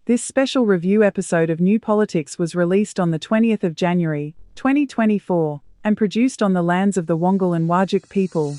This special review episode of New Politics was released on the 20th of January, 2024, and produced on the lands of the Wangal and Wajik people.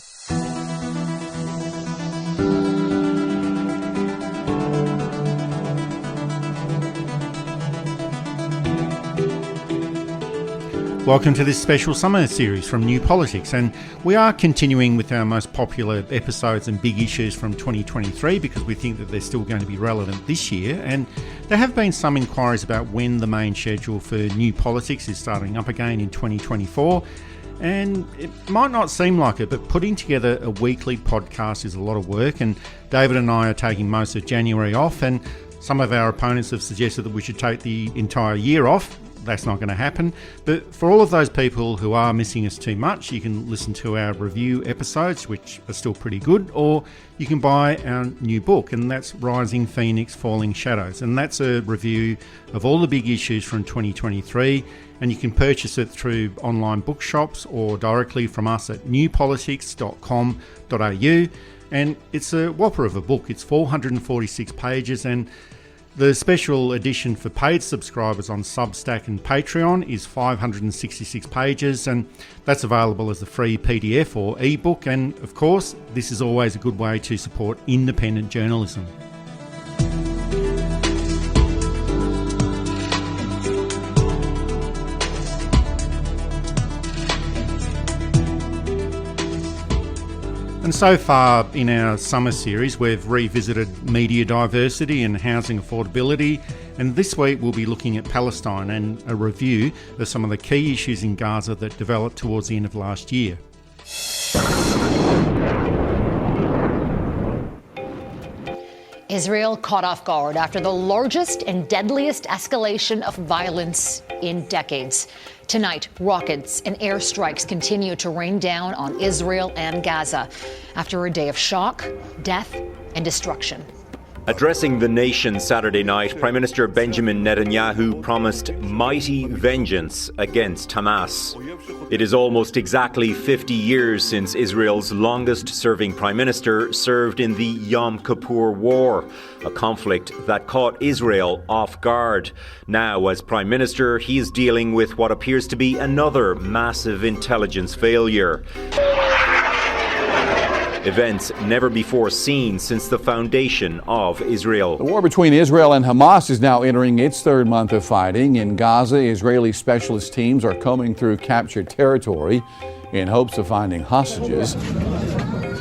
Welcome to this special summer series from New Politics, and we are continuing with our most popular episodes and big issues from 2023 because we think that they're still going to be relevant this year. And there have been some inquiries about when the main schedule for New Politics is starting up again in 2024. And it might not seem like it, but putting together a weekly podcast is a lot of work, and David and I are taking most of January off, and some of our opponents have suggested that we should take the entire year off. That's not going to happen. But for all of those people who are missing us too much, you can listen to our review episodes, which are still pretty good, or you can buy our new book, and that's Rising Phoenix, Falling Shadows. And that's a review of all the big issues from 2023, and you can purchase it through online bookshops or directly from us at newpolitics.com.au. And it's a whopper of a book. It's 446 pages, and the special edition for paid subscribers on Substack and Patreon is 566 pages, and that's available as a free PDF or ebook. And of course, this is always a good way to support independent journalism. And so far in our summer series, we've revisited media diversity and housing affordability. And this week we'll be looking at Palestine and a review of some of the key issues in Gaza that developed towards the end of last year. Israel caught off guard after the largest and deadliest escalation of violence in decades. Tonight, rockets and airstrikes continue to rain down on Israel and Gaza after a day of shock, death, and destruction. Addressing the nation Saturday night, Prime Minister Benjamin Netanyahu promised mighty vengeance against Hamas. It is almost exactly 50 years since Israel's longest-serving Prime Minister served in the Yom Kippur War, a conflict that caught Israel off guard. Now, as Prime Minister, he is dealing with what appears to be another massive intelligence failure. Events never before seen since the foundation of Israel. The war between Israel and Hamas is now entering its third month of fighting. In Gaza, Israeli specialist teams are combing through captured territory in hopes of finding hostages.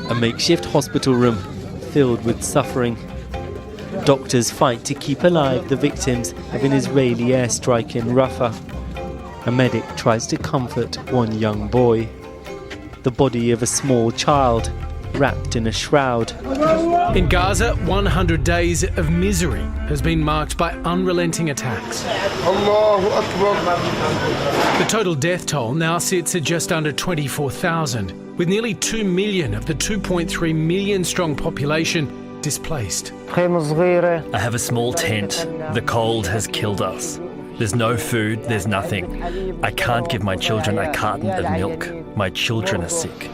A makeshift hospital room filled with suffering. Doctors fight to keep alive the victims of an Israeli airstrike in Rafah. A medic tries to comfort one young boy. The body of a small child wrapped in a shroud. In Gaza, 100 days of misery has been marked by unrelenting attacks. The total death toll now sits at just under 24,000, with nearly 2 million of the 2.3 million strong population displaced. I have a small tent. The cold has killed us. There's no food, there's nothing. I can't give my children a carton of milk. My children are sick.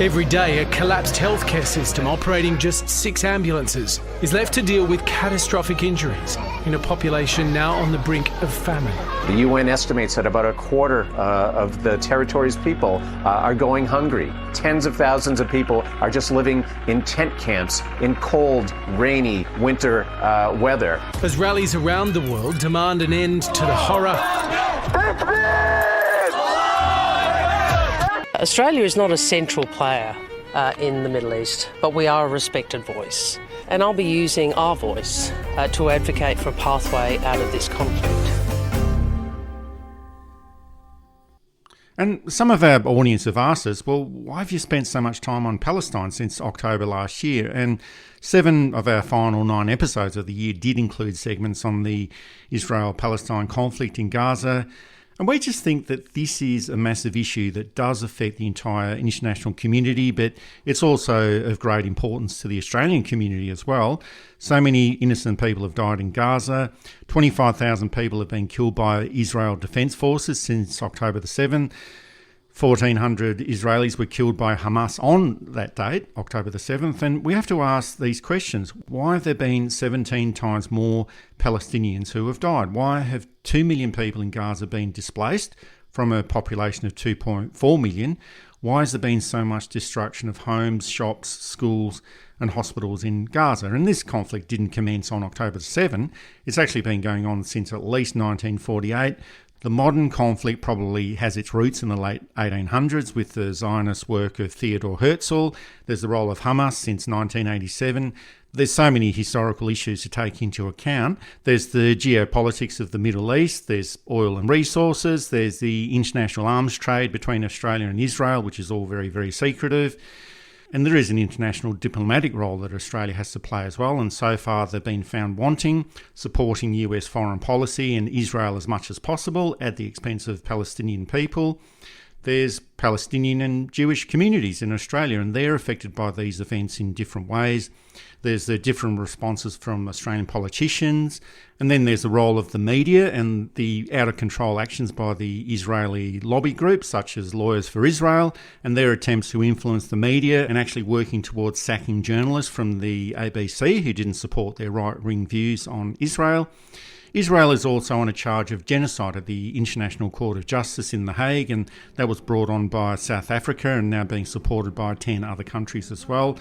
Every day, a collapsed healthcare system operating just 6 ambulances is left to deal with catastrophic injuries in a population now on the brink of famine. The UN estimates that about a quarter of the territory's people are going hungry. Tens of thousands of people are just living in tent camps in cold, rainy winter weather. As rallies around the world demand an end to the horror. Australia is not a central player in the Middle East, but we are a respected voice. And I'll be using our voice to advocate for a pathway out of this conflict. And some of our audience have asked us, well, why have you spent so much time on Palestine since October last year? And 7 of our final 9 episodes of the year did include segments on the Israel-Palestine conflict in Gaza. And we just think that this is a massive issue that does affect the entire international community, but it's also of great importance to the Australian community as well. So many innocent people have died in Gaza. 25,000 people have been killed by Israel Defence Forces since October the 7th. 1,400 Israelis were killed by Hamas on that date, October the 7th, and we have to ask these questions. Why have there been 17 times more Palestinians who have died? Why have 2 million people in Gaza been displaced from a population of 2.4 million? Why has there been so much destruction of homes, shops, schools and hospitals in Gaza? And this conflict didn't commence on October 7. It's actually been going on since at least 1948. The modern conflict probably has its roots in the late 1800s with the Zionist work of Theodor Herzl. There's the role of Hamas since 1987. There's so many historical issues to take into account. There's the geopolitics of the Middle East, there's oil and resources, there's the international arms trade between Australia and Israel, which is all very, very secretive. And there is an international diplomatic role that Australia has to play as well, and so far they've been found wanting, supporting US foreign policy and Israel as much as possible at the expense of Palestinian people. There's Palestinian and Jewish communities in Australia, and they're affected by these events in different ways. There's the different responses from Australian politicians, and then there's the role of the media and the out-of-control actions by the Israeli lobby groups, such as Lawyers for Israel, and their attempts to influence the media and actually working towards sacking journalists from the ABC who didn't support their right-wing views on Israel. Israel is also on a charge of genocide at the International Court of Justice in The Hague, and that was brought on by South Africa and now being supported by 10 other countries as well.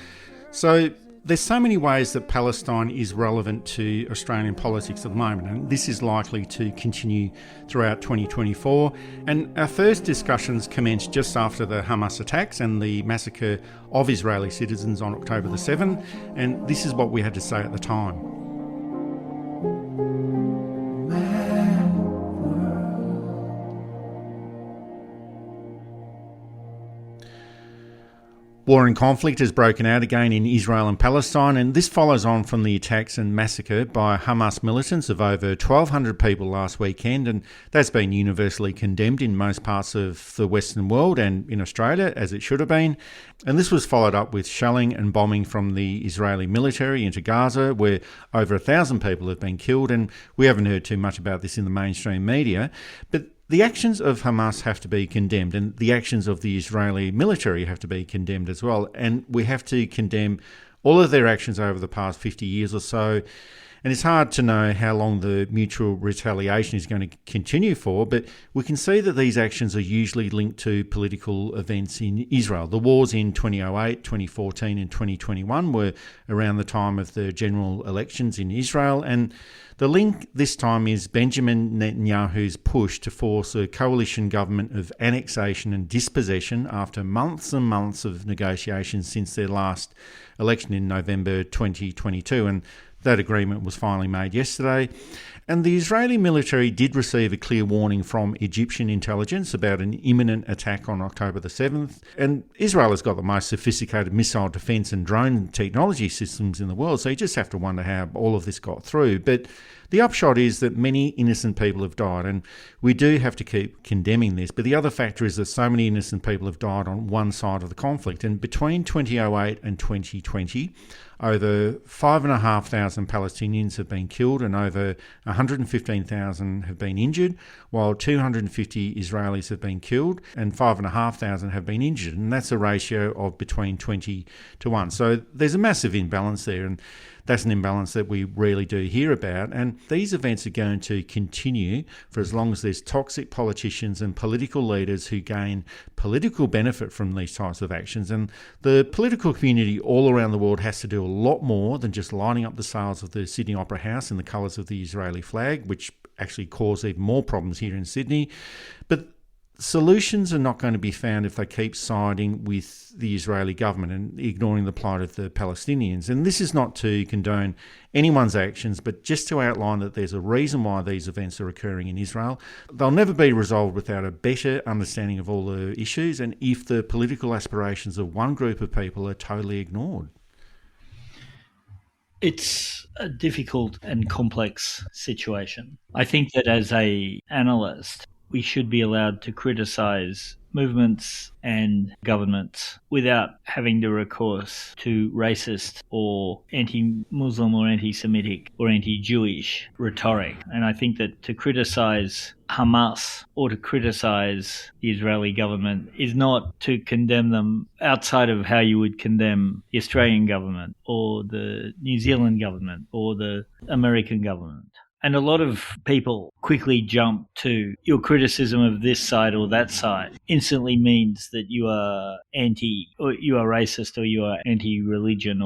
So there's so many ways that Palestine is relevant to Australian politics at the moment, and this is likely to continue throughout 2024. And our first discussions commenced just after the Hamas attacks and the massacre of Israeli citizens on October the 7th, and this is what we had to say at the time. War and conflict has broken out again in Israel and Palestine, and this follows on from the attacks and massacre by Hamas militants of over 1,200 people last weekend, and that's been universally condemned in most parts of the Western world and in Australia, as it should have been. And this was followed up with shelling and bombing from the Israeli military into Gaza, where over 1,000 people have been killed, and we haven't heard too much about this in the mainstream media. But the actions of Hamas have to be condemned, and the actions of the Israeli military have to be condemned as well. And we have to condemn all of their actions over the past 50 years or so. And it's hard to know how long the mutual retaliation is going to continue for, but we can see that these actions are usually linked to political events in Israel. The wars in 2008, 2014 and 2021 were around the time of the general elections in Israel, and the link this time is Benjamin Netanyahu's push to force a coalition government of annexation and dispossession after months and months of negotiations since their last election in November 2022. And that agreement was finally made yesterday. And the Israeli military did receive a clear warning from Egyptian intelligence about an imminent attack on October the 7th. And Israel has got the most sophisticated missile defence and drone technology systems in the world, so you just have to wonder how all of this got through. But the upshot is that many innocent people have died, and we do have to keep condemning this. But the other factor is that so many innocent people have died on one side of the conflict. And between 2008 and 2020, over 5,500 Palestinians have been killed and over 115,000 have been injured, while 250 Israelis have been killed and 5,500 have been injured. And that's a ratio of between 20 to 1. So there's a massive imbalance there, and that's an imbalance that we rarely do hear about. And these events are going to continue for as long as there's toxic politicians and political leaders who gain political benefit from these types of actions. And the political community all around the world has to do a lot more than just lining up the sails of the Sydney Opera House in the colours of the Israeli flag, which actually caused even more problems here in Sydney. But solutions are not going to be found if they keep siding with the Israeli government and ignoring the plight of the Palestinians. And this is not to condone anyone's actions, but just to outline that there's a reason why these events are occurring in Israel. They'll never be resolved without a better understanding of all the issues, and if the political aspirations of one group of people are totally ignored. It's a difficult and complex situation. I think that as an analyst, we should be allowed to criticise movements and governments without having to recourse to racist or anti-Muslim or anti-Semitic or anti-Jewish rhetoric. And I think that to criticise Hamas or to criticise the Israeli government is not to condemn them outside of how you would condemn the Australian government or the New Zealand government or the American government. And a lot of people quickly jump to your criticism of this side or that side instantly means that you are anti or you are racist or you are anti-religion,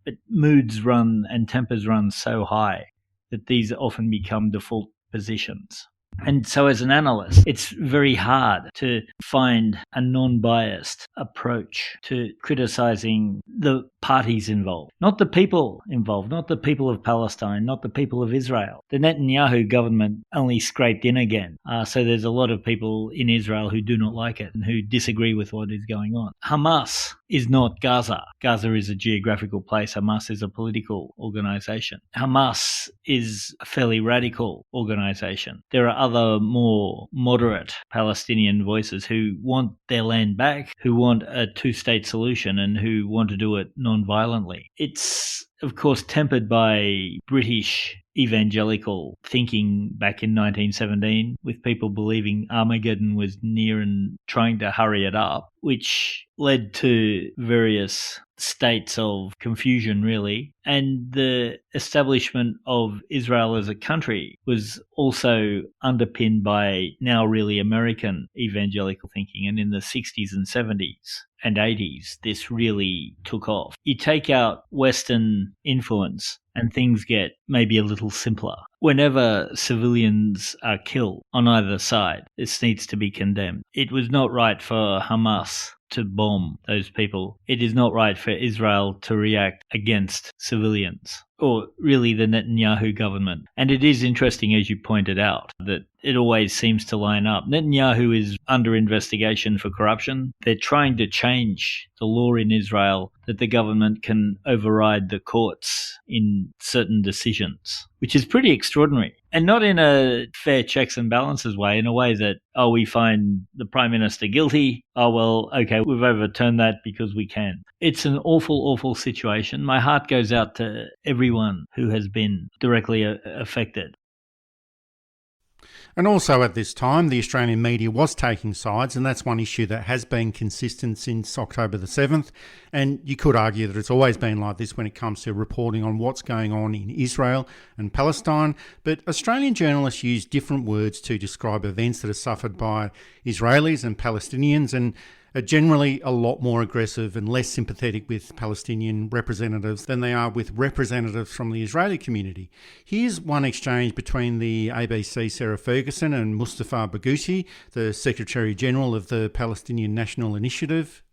but moods run and tempers run so high that these often become default positions. And so as an analyst, it's very hard to find a non-biased approach to criticising the parties involved. Not the people involved, not the people of Palestine, not the people of Israel. The Netanyahu government only scraped in again. So there's a lot of people in Israel who do not like it and who disagree with what is going on. Hamas is not Gaza. Gaza is a geographical place. Hamas is a political organisation. Hamas is a fairly radical organisation. There are other more moderate Palestinian voices who want their land back, who want a two-state solution and who want to do it non-violently. It's, of course, tempered by British evangelical thinking back in 1917 with people believing Armageddon was near and trying to hurry it up, which led to various states of confusion, really. And the establishment of Israel as a country was also underpinned by now really American evangelical thinking. And in the 60s and 70s and 80s, this really took off. You take out Western influence and things get maybe a little simpler. Whenever civilians are killed on either side, this needs to be condemned. It was not right for Hamas to bomb those people. It is not right for Israel to react against civilians, or really the Netanyahu government. And it is interesting, as you pointed out, that it always seems to line up. Netanyahu is under investigation for corruption. They're trying to change the law in Israel that the government can override the courts in certain decisions, which is pretty extraordinary. And not in a fair checks and balances way, in a way that, we find the Prime Minister guilty. Okay, we've overturned that because we can. It's an awful, awful situation. My heart goes out to everyone who has been directly affected. And also at this time, the Australian media was taking sides, and that's one issue that has been consistent since October the 7th. And you could argue that it's always been like this when it comes to reporting on what's going on in Israel and Palestine. But Australian journalists use different words to describe events that are suffered by Israelis and Palestinians, and are generally a lot more aggressive and less sympathetic with Palestinian representatives than they are with representatives from the Israeli community. Here's one exchange between the ABC Sarah Ferguson and Mustafa Barghouti, the Secretary General of the Palestinian National Initiative.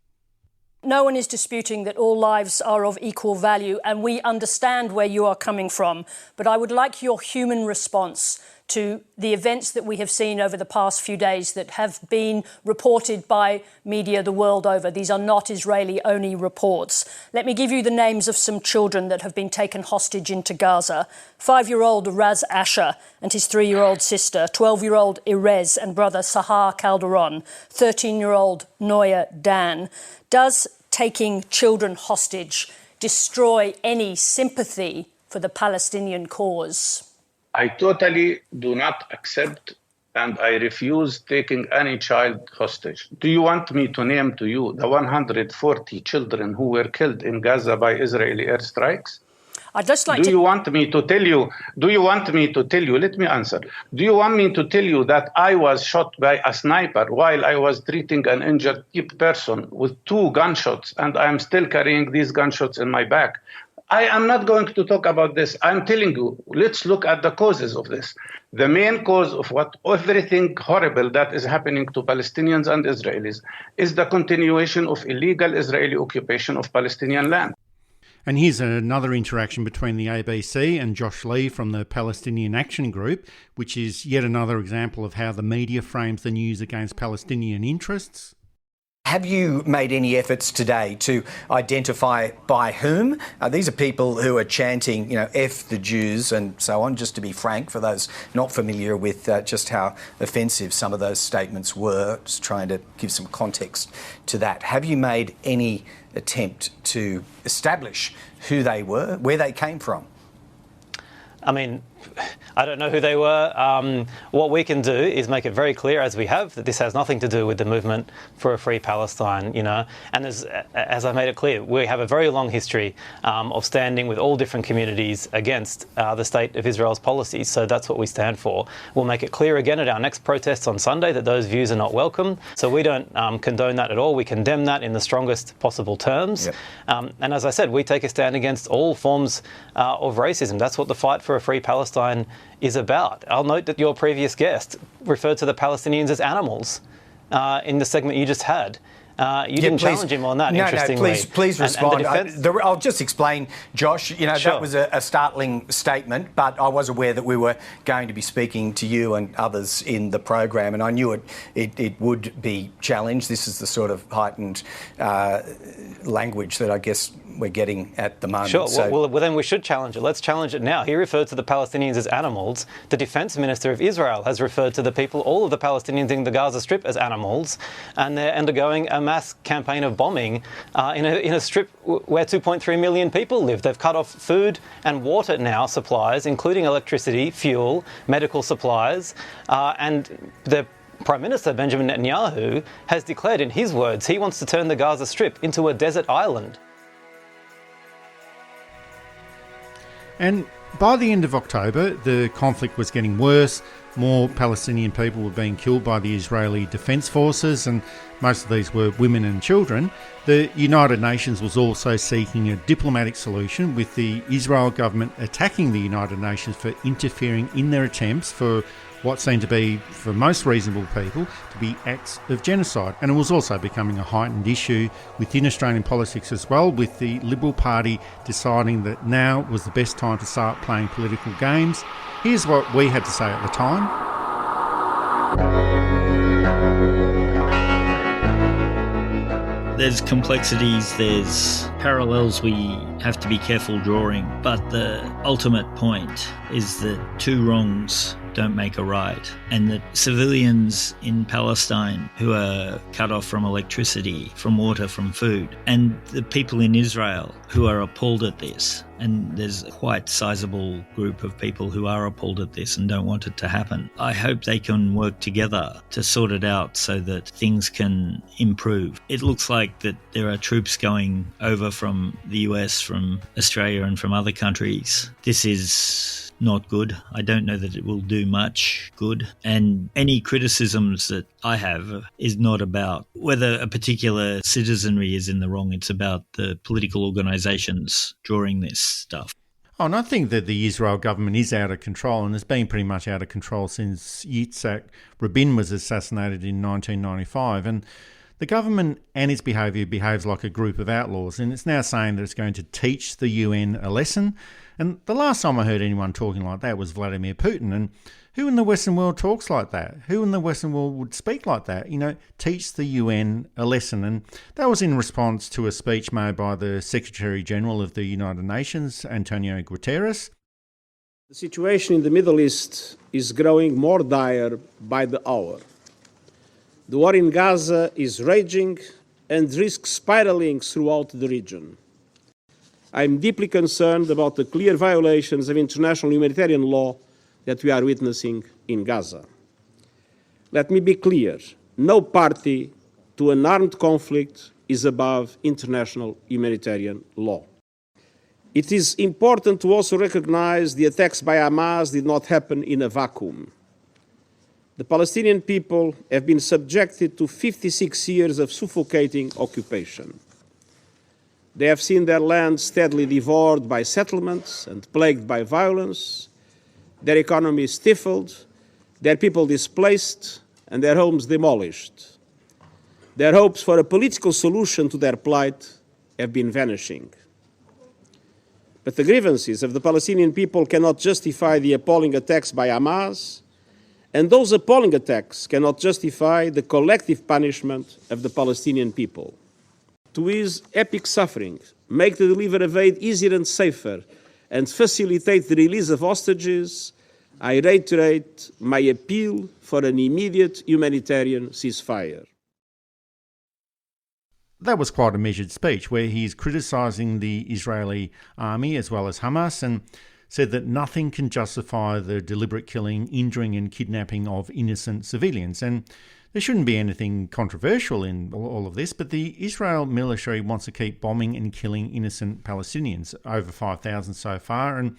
No one is disputing that all lives are of equal value, and we understand where you are coming from. But I would like your human response to the events that we have seen over the past few days that have been reported by media the world over. These are not Israeli-only reports. Let me give you the names of some children that have been taken hostage into Gaza. 5-year-old Raz Asher and his 3-year-old sister, 12-year-old Erez and brother Sahar Calderon, 13-year-old Noya Dan. Does taking children hostage destroy any sympathy for the Palestinian cause? I totally do not accept and I refuse taking any child hostage. Do you want me to name to you the 140 children who were killed in Gaza by Israeli airstrikes? I'd just like Do you want me to tell you? Let me answer. Do you want me to tell you that I was shot by a sniper while I was treating an injured person with 2 gunshots and I'm still carrying these gunshots in my back? I am not going to talk about this. I'm telling you, let's look at the causes of this. The main cause of everything horrible that is happening to Palestinians and Israelis is the continuation of illegal Israeli occupation of Palestinian land. And here's another interaction between the ABC and Josh Lee from the Palestinian Action Group, which is yet another example of how the media frames the news against Palestinian interests. Have you made any efforts today to identify by whom? These are people who are chanting, F the Jews and so on, just to be frank, for those not familiar with just how offensive some of those statements were, just trying to give some context to that. Have you made any attempt to establish who they were, where they came from? I mean, I don't know who they were. What we can do is make it very clear, as we have, that this has nothing to do with the movement for a free Palestine, And as I made it clear, we have a very long history of standing with all different communities against the state of Israel's policies. So that's what we stand for. We'll make it clear again at our next protests on Sunday that those views are not welcome. So we don't condone that at all. We condemn that in the strongest possible terms. Yep. And as I said, we take a stand against all forms of racism. That's what the fight for a free Palestine is about. I'll note that your previous guest referred to the Palestinians as animals in the segment you just had. You didn't challenge him on that, interestingly. No, please respond. I'll just explain, Josh. Sure. That was a startling statement, but I was aware that we were going to be speaking to you and others in the program, and I knew it would be challenged. This is the sort of heightened language that I guess we're getting at the moment. Sure. Well, then we should challenge it. Let's challenge it now. He referred to the Palestinians as animals. The Defence Minister of Israel has referred to the people, all of the Palestinians in the Gaza Strip, as animals, and they're undergoing a mass campaign of bombing in a strip where 2.3 million people live. They've cut off food and water now supplies, including electricity, fuel, medical supplies, and the Prime Minister Benjamin Netanyahu has declared, in his words, he wants to turn the Gaza Strip into a desert island. And by the end of October, the conflict was getting worse. More Palestinian people were being killed by the Israeli Defence Forces, and most of these were women and children. The United Nations was also seeking a diplomatic solution, with the Israel government attacking the United Nations for interfering in their attempts for what seemed to be, for most reasonable people, to be acts of genocide. And it was also becoming a heightened issue within Australian politics as well, with the Liberal Party deciding that now was the best time to start playing political games. Here's what we had to say at the time. There's complexities, there's parallels we have to be careful drawing, but the ultimate point is that two wrongs don't make a right, and that civilians in Palestine who are cut off from electricity, from water, from food, and the people in Israel who are appalled at this, and there's a quite sizable group of people who are appalled at this and don't want it to happen. I hope they can work together to sort it out so that things can improve. It looks like that there are troops going over from the US, from Australia and from other countries. This is not good. I don't know that it will do much good. And any criticisms that I have is not about whether a particular citizenry is in the wrong. It's about the political organisations drawing this stuff. Oh, and I think that the Israel government is out of control, and has been pretty much out of control since Yitzhak Rabin was assassinated in 1995. And the government and its behaviour behaves like a group of outlaws, and it's now saying that it's going to teach the UN a lesson. And the last time I heard anyone talking like that was Vladimir Putin. And who in the Western world talks like that? Who in the Western world would speak like that? Teach the UN a lesson. And that was in response to a speech made by the Secretary General of the United Nations, Antonio Guterres. The situation in the Middle East is growing more dire by the hour. The war in Gaza is raging and risks spiraling throughout the region. I am deeply concerned about the clear violations of international humanitarian law that we are witnessing in Gaza. Let me be clear, no party to an armed conflict is above international humanitarian law. It is important to also recognize the attacks by Hamas did not happen in a vacuum. The Palestinian people have been subjected to 56 years of suffocating occupation. They have seen their land steadily devoured by settlements and plagued by violence, their economy stifled, their people displaced, and their homes demolished. Their hopes for a political solution to their plight have been vanishing. But the grievances of the Palestinian people cannot justify the appalling attacks by Hamas And those appalling attacks cannot justify the collective punishment of the Palestinian people. To ease epic suffering, make the delivery of aid easier and safer, and facilitate the release of hostages, I reiterate my appeal for an immediate humanitarian ceasefire. That was quite a measured speech where he's criticising the Israeli army as well as Hamas and said that nothing can justify the deliberate killing, injuring and kidnapping of innocent civilians. And there shouldn't be anything controversial in all of this, but the Israel military wants to keep bombing and killing innocent Palestinians, over 5,000 so far, and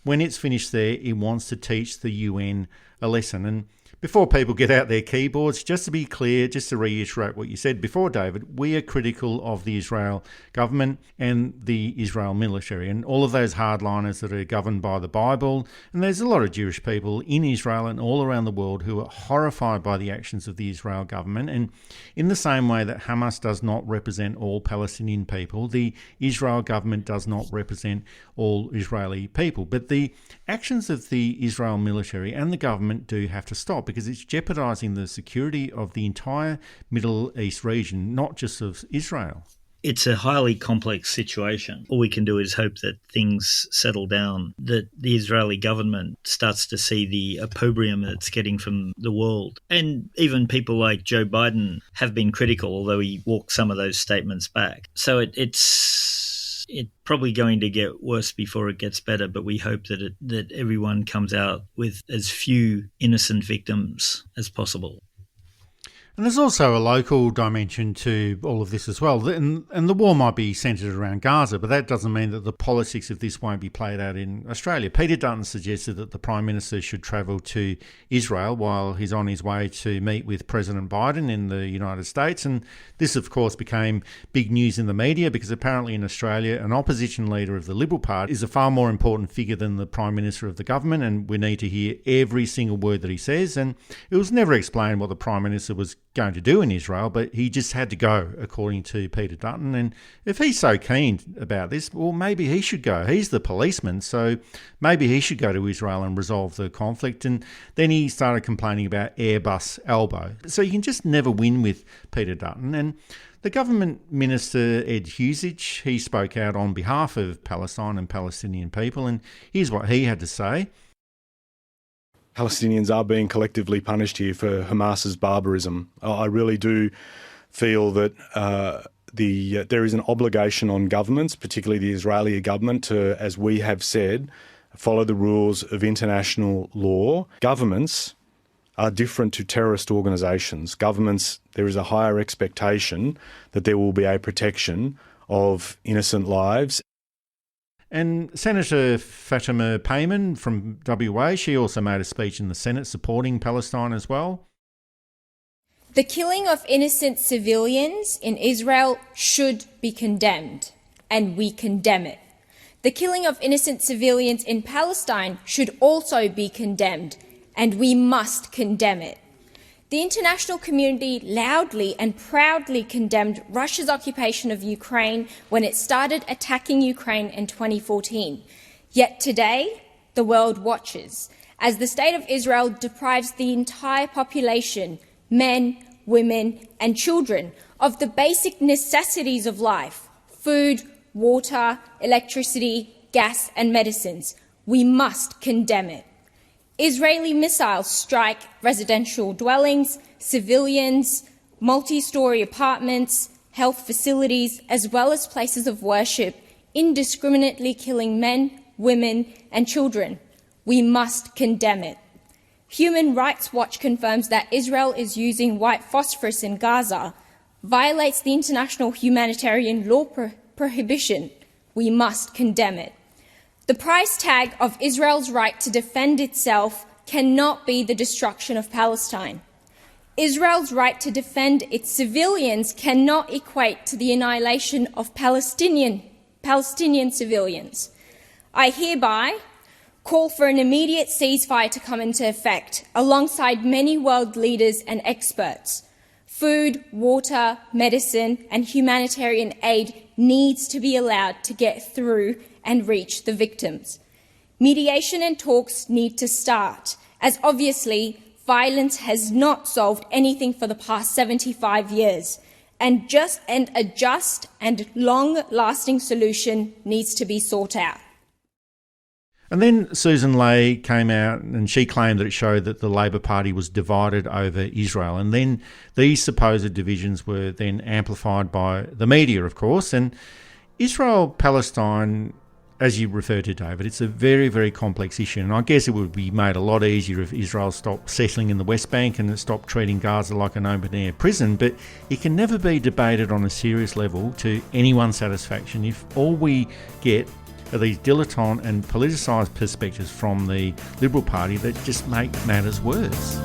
when it's finished there, it wants to teach the UN a lesson. And before people get out their keyboards, just to be clear, just to reiterate what you said before, David, we are critical of the Israel government and the Israel military and all of those hardliners that are governed by the Bible. And there's a lot of Jewish people in Israel and all around the world who are horrified by the actions of the Israel government. And in the same way that Hamas does not represent all Palestinian people, the Israel government does not represent all Israeli people. But the actions of the Israel military and the government do have to stop, because it's jeopardising the security of the entire Middle East region, not just of Israel. It's a highly complex situation. All we can do is hope that things settle down, that the Israeli government starts to see the opprobrium that it's getting from the world. And even people like Joe Biden have been critical, although he walked some of those statements back. So it's probably going to get worse before it gets better, but we hope that everyone comes out with as few innocent victims as possible. And there's also a local dimension to all of this as well. And the war might be centred around Gaza, but that doesn't mean that the politics of this won't be played out in Australia. Peter Dutton suggested that the Prime Minister should travel to Israel while he's on his way to meet with President Biden in the United States. And this, of course, became big news in the media because apparently in Australia, an opposition leader of the Liberal Party is a far more important figure than the Prime Minister of the government, and we need to hear every single word that he says. And it was never explained what the Prime Minister was going to do in Israel, but he just had to go, according to Peter Dutton. And if he's so keen about this, well, maybe he should go. He's the policeman, so maybe he should go to Israel and resolve the conflict. And then he started complaining about Airbus elbow. So you can just never win with Peter Dutton. And the government minister, Ed Husich, he spoke out on behalf of Palestine and Palestinian people, and here's what he had to say. Palestinians are being collectively punished here for Hamas's barbarism. I really do feel that there is an obligation on governments, particularly the Israeli government, to, as we have said, follow the rules of international law. Governments are different to terrorist organisations. Governments, there is a higher expectation that there will be a protection of innocent lives. And Senator Fatima Payman from WA, she also made a speech in the Senate supporting Palestine as well. The killing of innocent civilians in Israel should be condemned, and we condemn it. The killing of innocent civilians in Palestine should also be condemned, and we must condemn it. The international community loudly and proudly condemned Russia's occupation of Ukraine when it started attacking Ukraine in 2014. Yet today, the world watches as the State of Israel deprives the entire population, men, women, and children, of the basic necessities of life: food, water, electricity, gas, and medicines. We must condemn it. Israeli missiles strike residential dwellings, civilians, multi-story apartments, health facilities, as well as places of worship, indiscriminately killing men, women, and children. We must condemn it. Human Rights Watch confirms that Israel is using white phosphorus in Gaza, violates the international humanitarian law prohibition. We must condemn it. The price tag of Israel's right to defend itself cannot be the destruction of Palestine. Israel's right to defend its civilians cannot equate to the annihilation of Palestinian civilians. I hereby call for an immediate ceasefire to come into effect, alongside many world leaders and experts. Food, water, medicine, and humanitarian aid needs to be allowed to get through and reach the victims. Mediation and talks need to start, as obviously Violence has not solved anything for the past 75 years, and a just and long-lasting solution needs to be sought out. And then Susan Ley came out and she claimed that it showed that the Labor Party was divided over Israel. And then these supposed divisions were then amplified by the media, of course. And Israel-Palestine, as you referred to, David, it's a very, very complex issue. And I guess it would be made a lot easier if Israel stopped settling in the West Bank and stopped treating Gaza like an open-air prison. But it can never be debated on a serious level to anyone's satisfaction if all we get are these dilettante and politicised perspectives from the Liberal Party that just make matters worse.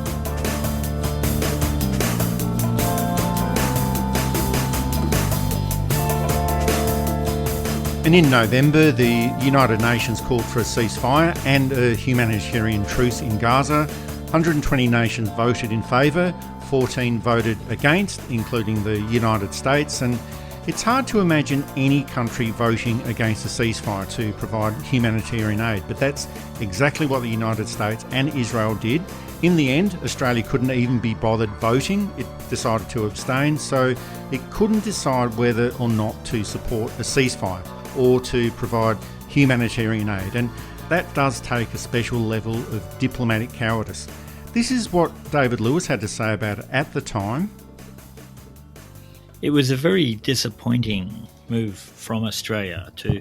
And in November, the United Nations called for a ceasefire and a humanitarian truce in Gaza. 120 nations voted in favour, 14 voted against, including the United States, and it's hard to imagine any country voting against a ceasefire to provide humanitarian aid, but that's exactly what the United States and Israel did. In the end, Australia couldn't even be bothered voting. It decided to abstain, so it couldn't decide whether or not to support a ceasefire or to provide humanitarian aid, and that does take a special level of diplomatic cowardice. This is what David Lewis had to say about it at the time. It was a very disappointing move from Australia to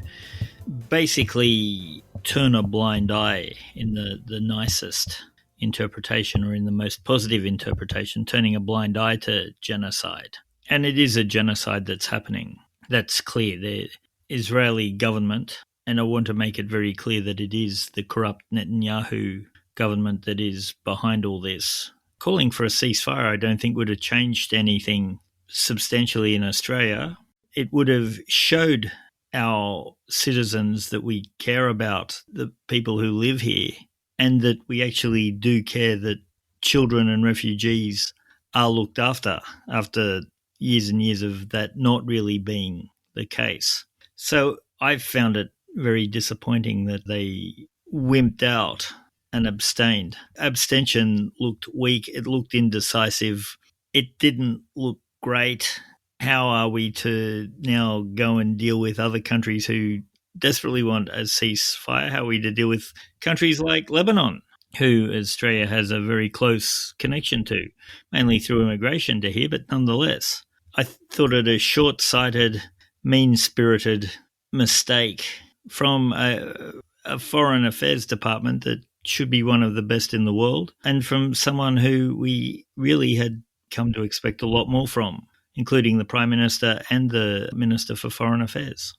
basically turn a blind eye in the nicest interpretation, or in the most positive interpretation, turning a blind eye to genocide. And it is a genocide that's happening. That's clear. The Israeli government, and I want to make it very clear that it is the corrupt Netanyahu government that is behind all this. Calling for a ceasefire, I don't think would have changed anything substantially in Australia. It would have showed our citizens that we care about the people who live here, and that we actually do care that children and refugees are looked after years and years of that not really being the case. So I found it very disappointing that they wimped out and abstained. Abstention looked weak. It looked indecisive. It didn't look great. How are we to now go and deal with other countries who desperately want a ceasefire? How are we to deal with countries like Lebanon, who Australia has a very close connection to, mainly through immigration to here, but nonetheless. I thought it a short-sighted, mean-spirited mistake from a foreign affairs department that should be one of the best in the world, and from someone who we really had come to expect a lot more from, including the Prime Minister and the Minister for Foreign Affairs.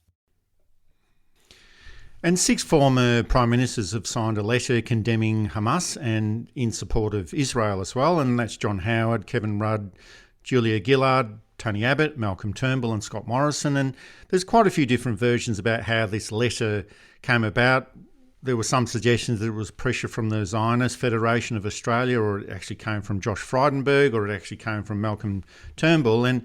And 6 former Prime Ministers have signed a letter condemning Hamas and in support of Israel as well, and that's John Howard, Kevin Rudd, Julia Gillard, Tony Abbott, Malcolm Turnbull and Scott Morrison. And there's quite a few different versions about how this letter came about. There were some suggestions that it was pressure from the Zionist Federation of Australia, or it actually came from Josh Frydenberg, or it actually came from Malcolm Turnbull. And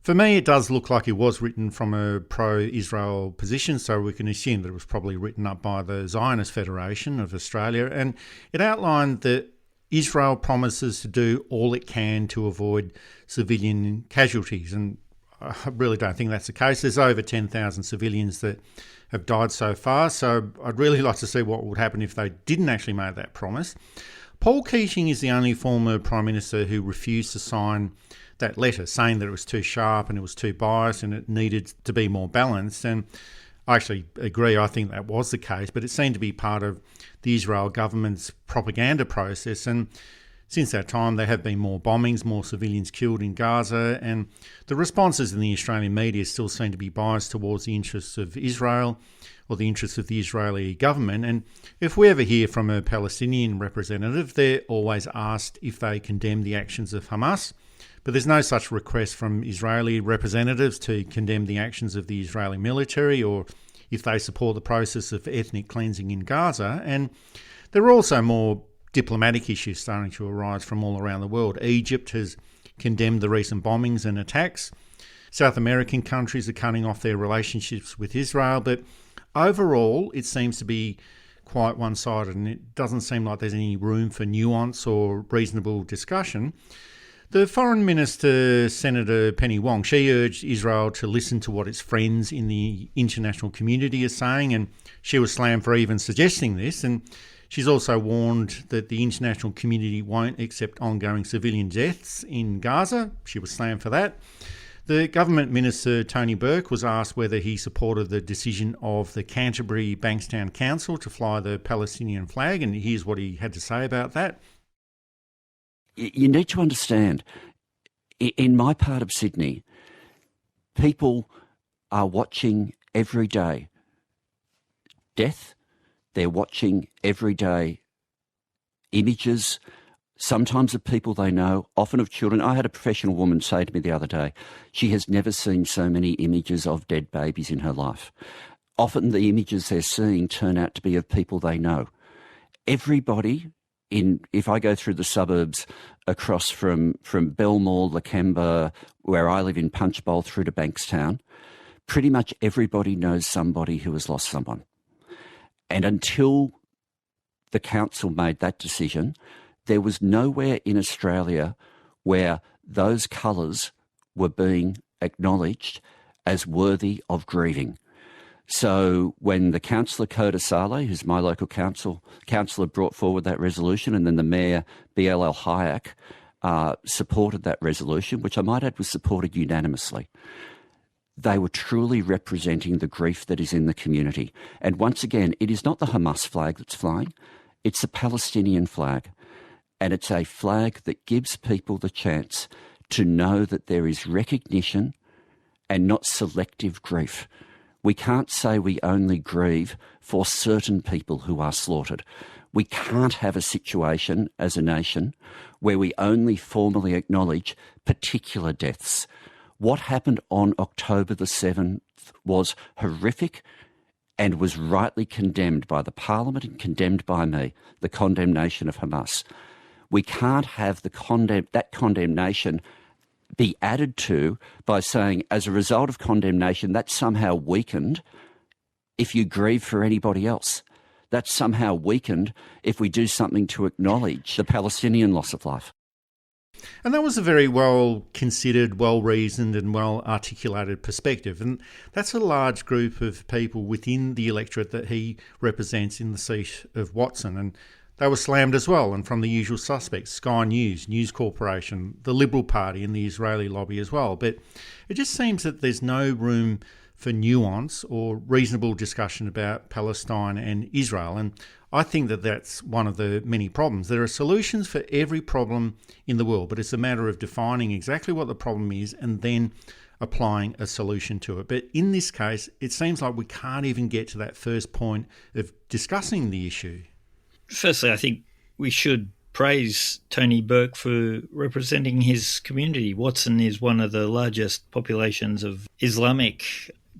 for me, it does look like it was written from a pro-Israel position, so we can assume that it was probably written up by the Zionist Federation of Australia. And it outlined that Israel promises to do all it can to avoid civilian casualties. And I really don't think that's the case. There's over 10,000 civilians that have died so far, so I'd really like to see what would happen if they didn't actually make that promise. Paul Keating is the only former Prime Minister who refused to sign that letter, saying that it was too sharp and it was too biased and it needed to be more balanced. And I actually agree, I think that was the case, but it seemed to be part of the Israel government's propaganda process. And since that time, there have been more bombings, more civilians killed in Gaza, and the responses in the Australian media still seem to be biased towards the interests of Israel or the interests of the Israeli government. And if we ever hear from a Palestinian representative, they're always asked if they condemn the actions of Hamas. But there's no such request from Israeli representatives to condemn the actions of the Israeli military or if they support the process of ethnic cleansing in Gaza. And there are also more diplomatic issues starting to arise from all around the world. Egypt has condemned the recent bombings and attacks. South American countries are cutting off their relationships with Israel. But overall, it seems to be quite one-sided, and it doesn't seem like there's any room for nuance or reasonable discussion. The Foreign Minister, Senator Penny Wong, she urged Israel to listen to what its friends in the international community are saying, and she was slammed for even suggesting this. And she's also warned that the international community won't accept ongoing civilian deaths in Gaza. She was slammed for that. The government minister, Tony Burke, was asked whether he supported the decision of the Canterbury Bankstown Council to fly the Palestinian flag, and here's what he had to say about that. You need to understand, in my part of Sydney, people are watching every day death. They're watching every day images, sometimes of people they know, often of children. I had a professional woman say to me the other day, she has never seen so many images of dead babies in her life. Often the images they're seeing turn out to be of people they know. Everybody, if I go through the suburbs across from Belmore, Lakemba, where I live in Punchbowl, through to Bankstown, pretty much everybody knows somebody who has lost someone. And until the council made that decision, there was nowhere in Australia where those colours were being acknowledged as worthy of grieving. So when the councillor, Coda Saleh, who's my local councillor, brought forward that resolution, and then the mayor, BLL Hayek, supported that resolution, which I might add was supported unanimously, they were truly representing the grief that is in the community. And once again, it is not the Hamas flag that's flying, it's the Palestinian flag. And it's a flag that gives people the chance to know that there is recognition and not selective grief. We can't say we only grieve for certain people who are slaughtered. We can't have a situation as a nation where we only formally acknowledge particular deaths. What happened on October the 7th was horrific and was rightly condemned by the Parliament and condemned by me, the condemnation of Hamas. We can't have that condemnation be added to by saying, as a result of condemnation, that's somehow weakened if you grieve for anybody else. That's somehow weakened if we do something to acknowledge the Palestinian loss of life. And that was a very well-considered, well-reasoned and well-articulated perspective. And that's a large group of people within the electorate that he represents in the seat of Watson. And they were slammed as well, and from the usual suspects, Sky News, News Corporation, the Liberal Party and the Israeli lobby as well. But it just seems that there's no room for nuance or reasonable discussion about Palestine and Israel. And I think that that's one of the many problems. There are solutions for every problem in the world, but it's a matter of defining exactly what the problem is and then applying a solution to it. But in this case, it seems like we can't even get to that first point of discussing the issue. Firstly, I think we should praise Tony Burke for representing his community. Watson is one of the largest populations of Islamic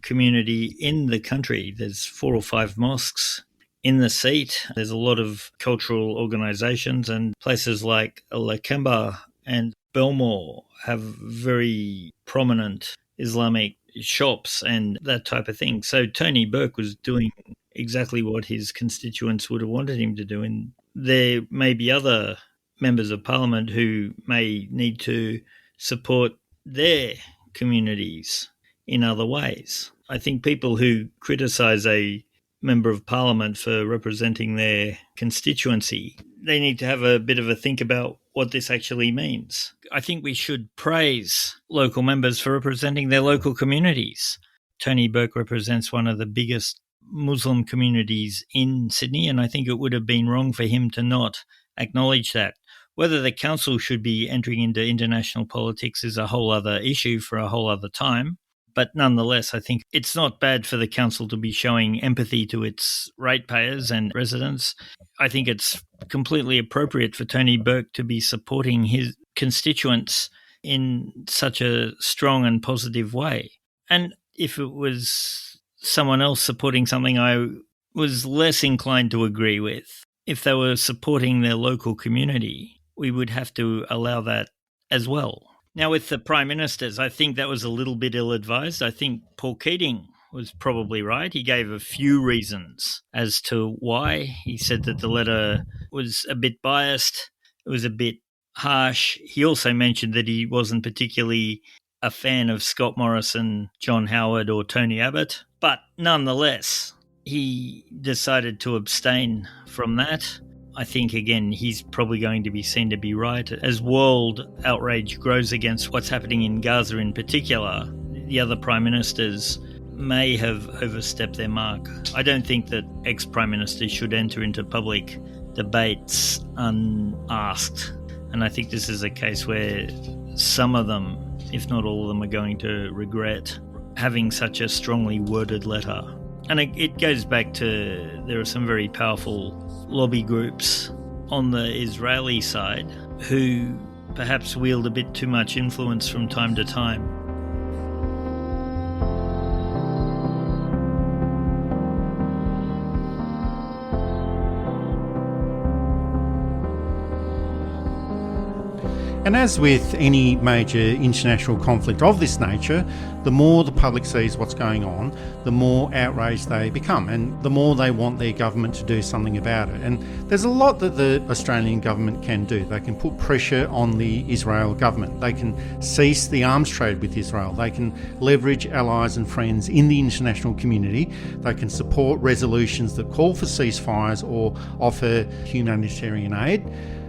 community in the country. There's 4 or 5 mosques in the seat. There's a lot of cultural organisations, and places like Lakemba and Belmore have very prominent Islamic shops and that type of thing. So Tony Burke was doing exactly what his constituents would have wanted him to do. And there may be other members of parliament who may need to support their communities in other ways. I think people who criticise a member of parliament for representing their constituency, they need to have a bit of a think about what this actually means. I think we should praise local members for representing their local communities. Tony Burke represents one of the biggest Muslim communities in Sydney, and I think it would have been wrong for him to not acknowledge that. Whether the council should be entering into international politics is a whole other issue for a whole other time. But nonetheless, I think it's not bad for the council to be showing empathy to its ratepayers and residents. I think it's completely appropriate for Tony Burke to be supporting his constituents in such a strong and positive way. And if it was someone else supporting something I was less inclined to agree with, if they were supporting their local community, we would have to allow that as well. Now, with the Prime Ministers, I think that was a little bit ill-advised. I think Paul Keating was probably right. He gave a few reasons as to why. He said that the letter was a bit biased, it was a bit harsh. He also mentioned that he wasn't particularly a fan of Scott Morrison, John Howard or Tony Abbott, but nonetheless, he decided to abstain from that. I think, again, he's probably going to be seen to be right. As world outrage grows against what's happening in Gaza in particular, the other prime ministers may have overstepped their mark. I don't think that ex-prime ministers should enter into public debates unasked. And I think this is a case where some of them, if not all of them, are going to regret having such a strongly worded letter. And it goes back to, there are some very powerful lobby groups on the Israeli side who perhaps wield a bit too much influence from time to time. And as with any major international conflict of this nature, the more the public sees what's going on, the more outraged they become, and the more they want their government to do something about it. And there's a lot that the Australian government can do. They can put pressure on the Israel government. They can cease the arms trade with Israel. They can leverage allies and friends in the international community. They can support resolutions that call for ceasefires or offer humanitarian aid.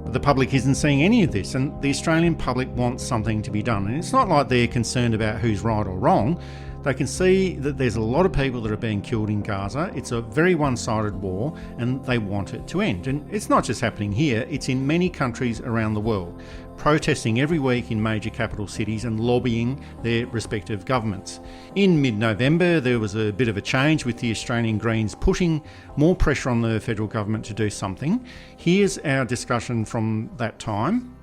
The public isn't seeing any of this, and the Australian public wants something to be done. And it's not like they're concerned about who's right or wrong. They can see that there's a lot of people that are being killed in Gaza. It's a very one-sided war, and they want it to end. And it's not just happening here, it's in many countries around the world, protesting every week in major capital cities and lobbying their respective governments. In mid-November, there was a bit of a change with the Australian Greens putting more pressure on the federal government to do something. Here's our discussion from that time.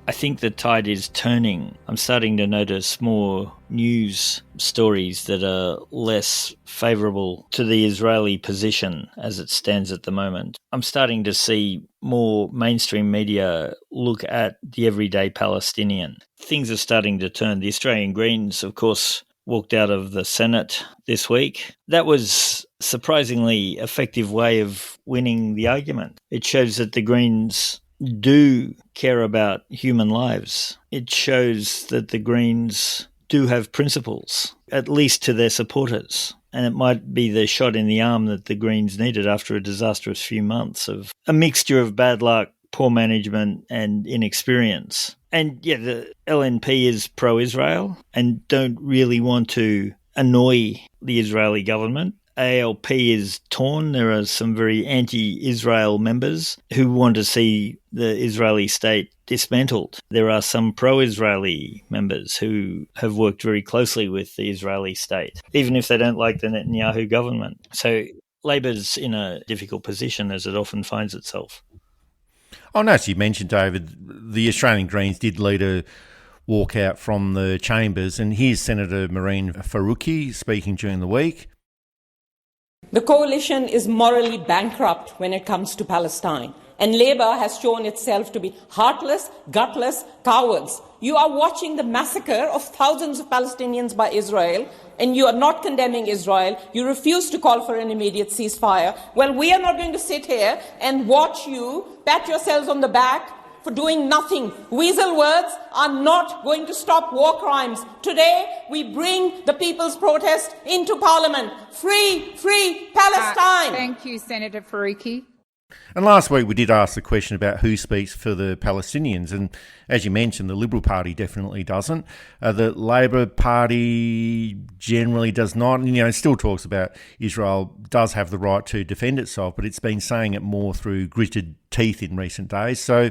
I think the tide is turning. I'm starting to notice more news stories that are less favourable to the Israeli position as it stands at the moment. I'm starting to see more mainstream media look at the everyday Palestinian. Things are starting to turn. The Australian Greens, of course, walked out of the Senate this week. That was a surprisingly effective way of winning the argument. It shows that the Greens do care about human lives. It shows that the Greens do have principles, at least to their supporters. And it might be the shot in the arm that the Greens needed after a disastrous few months of a mixture of bad luck, poor management and inexperience. And yeah, the LNP is pro-Israel and don't really want to annoy the Israeli government. ALP is torn. There are some very anti-Israel members who want to see the Israeli state dismantled. There are some pro-Israeli members who have worked very closely with the Israeli state, even if they don't like the Netanyahu government. So Labor's in a difficult position, as it often finds itself. Oh, no, as you mentioned, David, the Australian Greens did lead a walkout from the chambers, and here's Senator Mehreen Faruqi speaking during the week. The coalition is morally bankrupt when it comes to Palestine, and Labour has shown itself to be heartless, gutless cowards. You are watching the massacre of thousands of Palestinians by Israel, and you are not condemning Israel. You refuse to call for an immediate ceasefire. Well, we are not going to sit here and watch you pat yourselves on the back for doing nothing. Weasel words are not going to stop war crimes. Today, we bring the people's protest into Parliament. Free, free Palestine! Thank you, Senator Faruqi. And last week we did ask the question about who speaks for the Palestinians, and as you mentioned, the Liberal Party definitely doesn't. The Labor Party generally does not, and it still talks about Israel does have the right to defend itself, but it's been saying it more through gritted teeth in recent days. So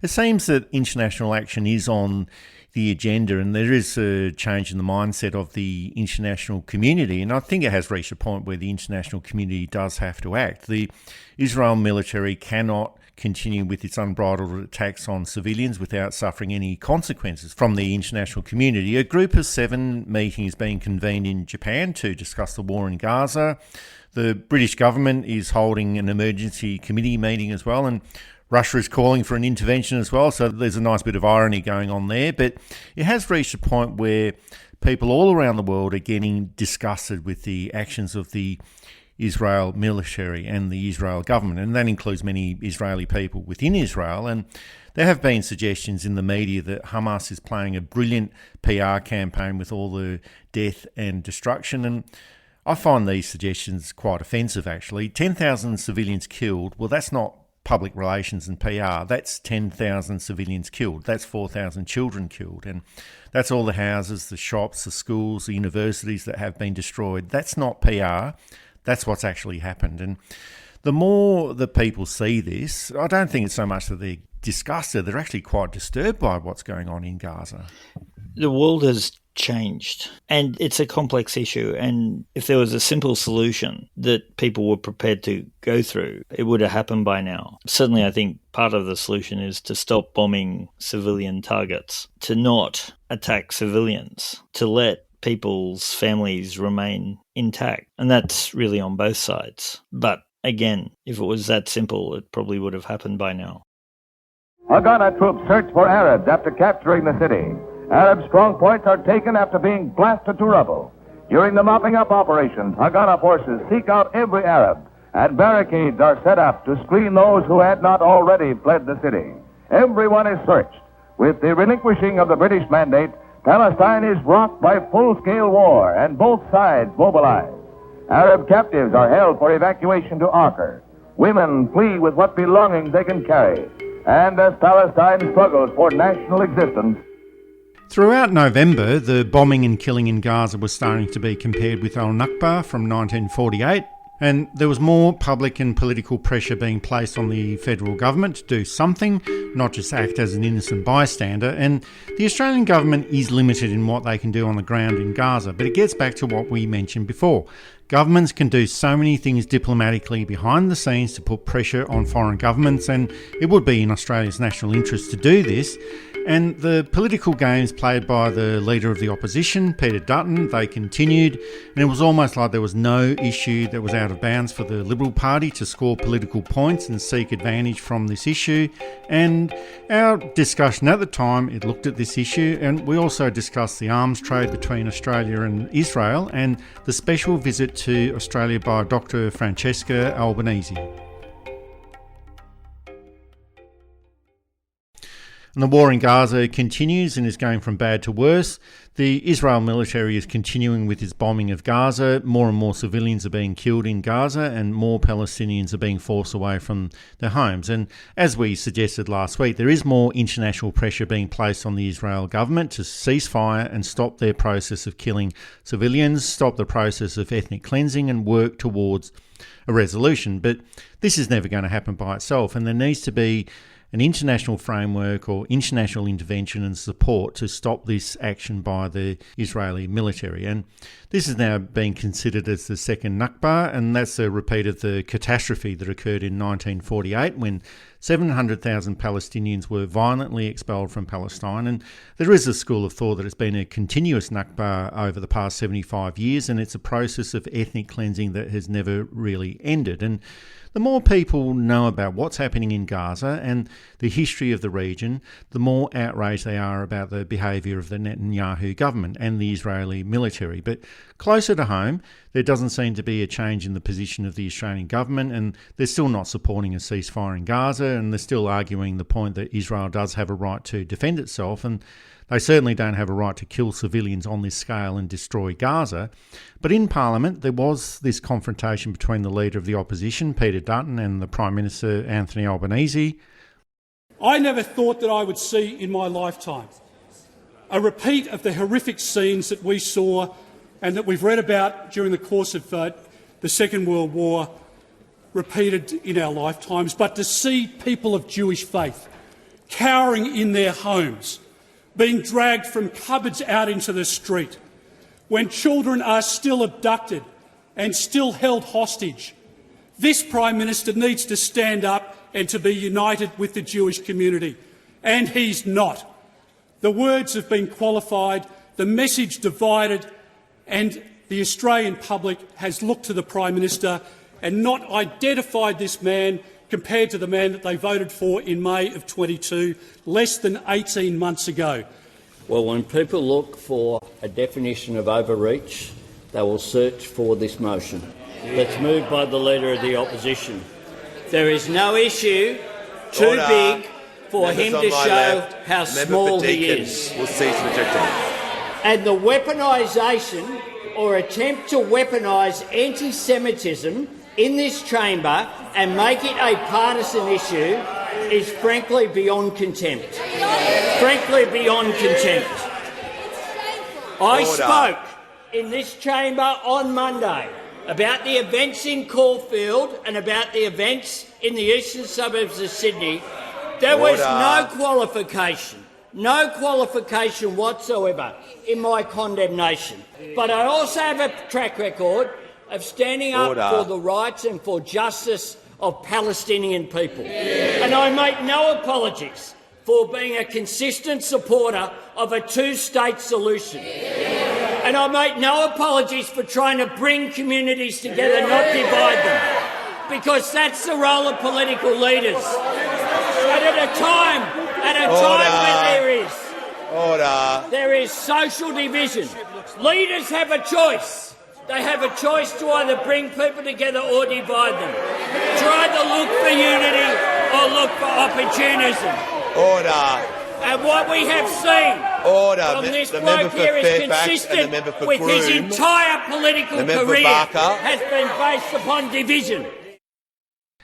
it seems that international action is on the agenda, and there is a change in the mindset of the international community, and I think it has reached a point where the international community does have to act. The Israel military cannot continue with its unbridled attacks on civilians without suffering any consequences from the international community. A Group of 7 meeting is being convened in Japan to discuss the war in Gaza. The British government is holding an emergency committee meeting as well, and Russia is calling for an intervention as well, so there's a nice bit of irony going on there. But it has reached a point where people all around the world are getting disgusted with the actions of the Israel military and the Israel government, and that includes many Israeli people within Israel. And there have been suggestions in the media that Hamas is playing a brilliant PR campaign with all the death and destruction, and I find these suggestions quite offensive, actually. 10,000 civilians killed, well, that's not public relations and PR. That's 10,000 civilians killed. That's 4,000 children killed. And that's all the houses, the shops, the schools, the universities that have been destroyed. That's not PR. That's what's actually happened. And the more that people see this, I don't think it's so much that they're disgusted. They're actually quite disturbed by what's going on in Gaza. The world has changed, and it's a complex issue, and if there was a simple solution that people were prepared to go through, it would have happened by now. Certainly, I think part of the solution is to stop bombing civilian targets, to not attack civilians, to let people's families remain intact, and that's really on both sides. But again, if it was that simple, it probably would have happened by now. Haganah troops search for Arabs after capturing the city. Arab strongpoints are taken after being blasted to rubble. During the mopping up operations, Haganah forces seek out every Arab, and barricades are set up to screen those who had not already fled the city. Everyone is searched. With the relinquishing of the British mandate, Palestine is rocked by full-scale war, and both sides mobilize. Arab captives are held for evacuation to Acre. Women flee with what belongings they can carry. And as Palestine struggles for national existence, throughout November, the bombing and killing in Gaza was starting to be compared with al-Nakba from 1948, and there was more public and political pressure being placed on the federal government to do something, not just act as an innocent bystander, and the Australian government is limited in what they can do on the ground in Gaza, but it gets back to what we mentioned before. Governments can do so many things diplomatically behind the scenes to put pressure on foreign governments, and it would be in Australia's national interest to do this. And the political games played by the Leader of the Opposition, Peter Dutton, they continued, and it was almost like there was no issue that was out of bounds for the Liberal Party to score political points and seek advantage from this issue. And our discussion at the time, it looked at this issue, and we also discussed the arms trade between Australia and Israel and the special visit to Australia by Dr. Francesca Albanese. And the war in Gaza continues and is going from bad to worse. The Israel military is continuing with its bombing of Gaza. More and more civilians are being killed in Gaza, and more Palestinians are being forced away from their homes. And as we suggested last week, there is more international pressure being placed on the Israel government to cease fire and stop their process of killing civilians, stop the process of ethnic cleansing, and work towards a resolution. But this is never going to happen by itself, and there needs to be an international framework or international intervention and support to stop this action by the Israeli military. And this is now being considered as the second Nakba, and that's a repeat of the catastrophe that occurred in 1948 when 700,000 Palestinians were violently expelled from Palestine. And there is a school of thought that it's been a continuous Nakba over the past 75 years, and it's a process of ethnic cleansing that has never really ended. And the more people know about what's happening in Gaza and the history of the region, the more outraged they are about the behaviour of the Netanyahu government and the Israeli military. But closer to home, there doesn't seem to be a change in the position of the Australian government, and they're still not supporting a ceasefire in Gaza, and they're still arguing the point that Israel does have a right to defend itself, and they certainly don't have a right to kill civilians on this scale and destroy Gaza. But in Parliament, there was this confrontation between the Leader of the Opposition, Peter Dutton, and the Prime Minister, Anthony Albanese. I never thought that I would see in my lifetime a repeat of the horrific scenes that we saw and that we've read about during the course of the Second World War repeated in our lifetimes, but to see people of Jewish faith cowering in their homes, being dragged from cupboards out into the street, when children are still abducted and still held hostage. This Prime Minister needs to stand up and to be united with the Jewish community, and he's not. The words have been qualified, the message divided, and the Australian public has looked to the Prime Minister and not identified this man compared to the man that they voted for in May of 22, less than 18 months ago. Well, when people look for a definition of overreach, they will search for this motion that's moved by the Leader of the Opposition. There is no issue too big for him to show how small he is. Will cease rejecting. And the weaponisation or attempt to weaponise anti-Semitism in this chamber and make it a partisan issue is frankly beyond contempt. Frankly beyond contempt. I spoke in this chamber on Monday about the events in Caulfield and about the events in the eastern suburbs of Sydney. There was no qualification whatsoever in my condemnation. But I also have a track record of standing up for the rights and for justice of Palestinian people. And I make no apologies for being a consistent supporter of a two-state solution. And I make no apologies for trying to bring communities together, not divide them, because that's the role of political leaders. And at a time when there is social division, leaders have a choice. They have a choice to either bring people together or divide them. Try to look for unity or look for opportunism. And what we have seen from this bloke here is consistent with his entire political career has been based upon division.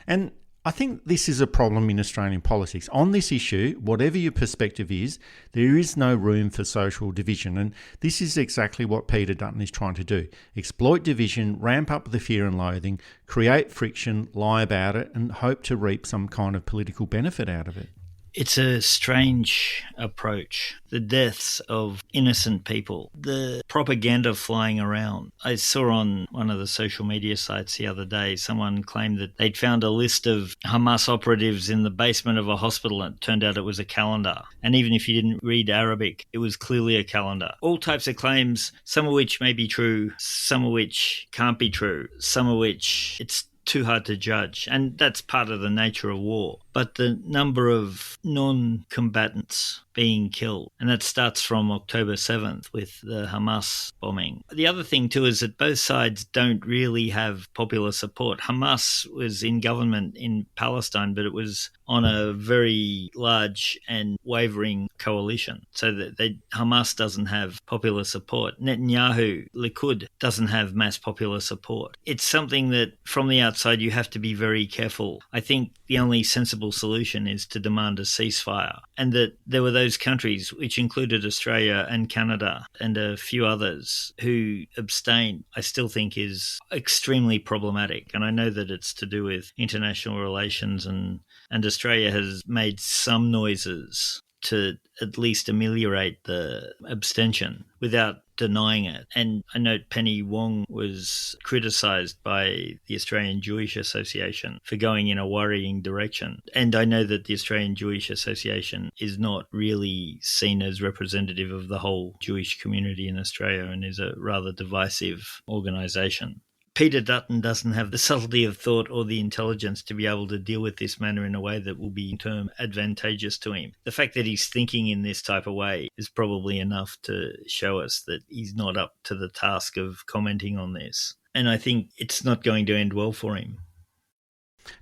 And I think this is a problem in Australian politics. On this issue, whatever your perspective is, there is no room for social division. And this is exactly what Peter Dutton is trying to do. Exploit division, ramp up the fear and loathing, create friction, lie about it, and hope to reap some kind of political benefit out of it. It's a strange approach. The deaths of innocent people, the propaganda flying around. I saw on one of the social media sites the other day, someone claimed that they'd found a list of Hamas operatives in the basement of a hospital, and it turned out it was a calendar. And even if you didn't read Arabic, it was clearly a calendar. All types of claims, some of which may be true, some of which can't be true, some of which it's too hard to judge. And that's part of the nature of war. But the number of non-combatants being killed, and that starts from October 7th with the Hamas bombing. The other thing too is that both sides don't really have popular support. Hamas was in government in Palestine, but it was on a very large and wavering coalition. So that Hamas doesn't have popular support. Netanyahu, Likud, doesn't have mass popular support. It's something that from the outside you have to be very careful. I think the only sensible solution is to demand a ceasefire, and that there were those countries, which included Australia and Canada and a few others, who abstained, I still think is extremely problematic. And I know that it's to do with international relations, and Australia has made some noises to at least ameliorate the abstention without denying it. And I note Penny Wong was criticised by the Australian Jewish Association for going in a worrying direction. And I know that the Australian Jewish Association is not really seen as representative of the whole Jewish community in Australia and is a rather divisive organisation. Peter Dutton doesn't have the subtlety of thought or the intelligence to be able to deal with this matter in a way that will be in turn advantageous to him. The fact that he's thinking in this type of way is probably enough to show us that he's not up to the task of commenting on this. And I think it's not going to end well for him.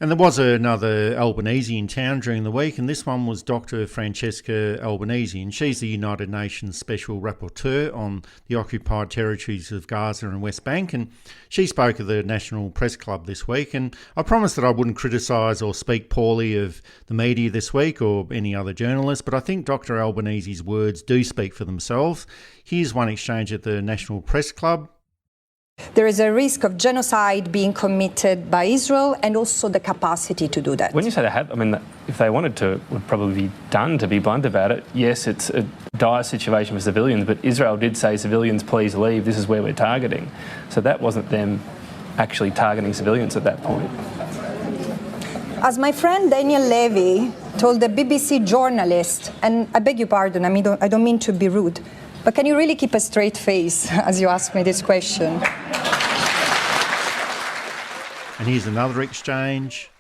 And there was another Albanese in town during the week, and this one was Dr. Francesca Albanese, and she's the United Nations Special Rapporteur on the occupied territories of Gaza and West Bank, and she spoke at the National Press Club this week, and I promised that I wouldn't criticise or speak poorly of the media this week or any other journalist, but I think Dr. Albanese's words do speak for themselves. Here's one exchange at the National Press Club. There is a risk of genocide being committed by Israel and also the capacity to do that. When you say they have, I mean, if they wanted to, it would probably be done, to be blunt about it. Yes, it's a dire situation for civilians, but Israel did say, civilians, please leave, this is where we're targeting. So that wasn't them actually targeting civilians at that point. As my friend Daniel Levy told the BBC journalist, and I beg your pardon, I don't mean to be rude, but can you really keep a straight face as you ask me this question? And here's another exchange.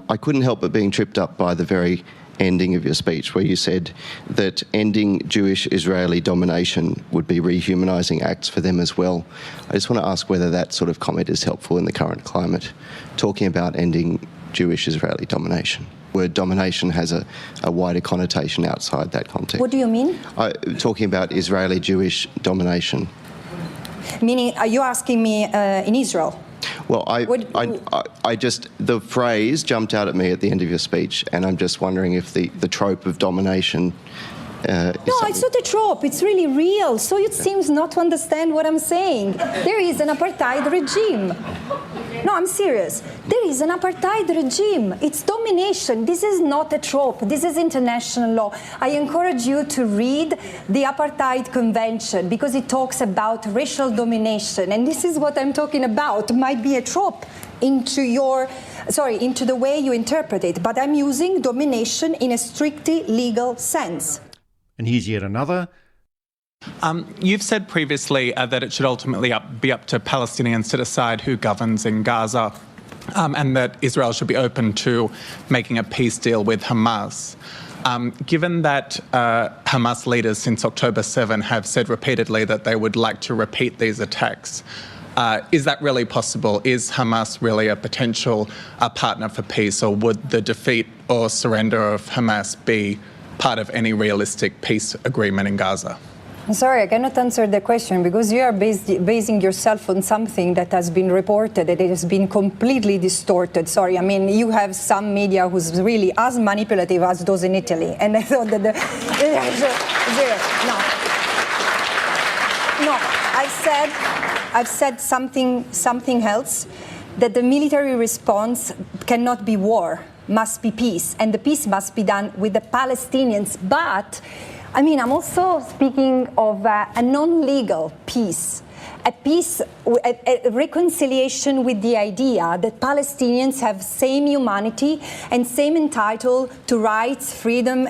I couldn't help but being tripped up by the very ending of your speech where you said that ending Jewish Israeli domination would be rehumanising acts for them as well. I just want to ask whether that sort of comment is helpful in the current climate, talking about ending Jewish Israeli domination. Word domination has a wider connotation outside that context. What do you mean? Talking about Israeli Jewish domination. Meaning, are you asking me in Israel? Well, I just, the phrase jumped out at me at the end of your speech, and I'm just wondering if the trope of domination No, it's not a trope. It's really real. So it seems not to understand what I'm saying. There is an apartheid regime. No, I'm serious. There is an apartheid regime. It's domination. This is not a trope. This is international law. I encourage you to read the Apartheid Convention because it talks about racial domination. And this is what I'm talking about. It might be a trope into the way you interpret it. But I'm using domination in a strictly legal sense. And here's yet another. You've said previously that it should ultimately be up to Palestinians to decide who governs in Gaza, and that Israel should be open to making a peace deal with Hamas. Given that Hamas leaders since October 7 have said repeatedly that they would like to repeat these attacks, is that really possible? Is Hamas really a potential partner for peace, or would the defeat or surrender of Hamas be part of any realistic peace agreement in Gaza? I'm sorry, I cannot answer the question because you are basing yourself on something that has been reported, that it has been completely distorted. Sorry, I mean, you have some media who's really as manipulative as those in Italy. And I thought that I've said something else, that the military response cannot be war, must be peace, and the peace must be done with the Palestinians. But I mean, I'm also speaking of a non-legal peace, a peace, a reconciliation with the idea that Palestinians have same humanity and same entitled to rights, freedom,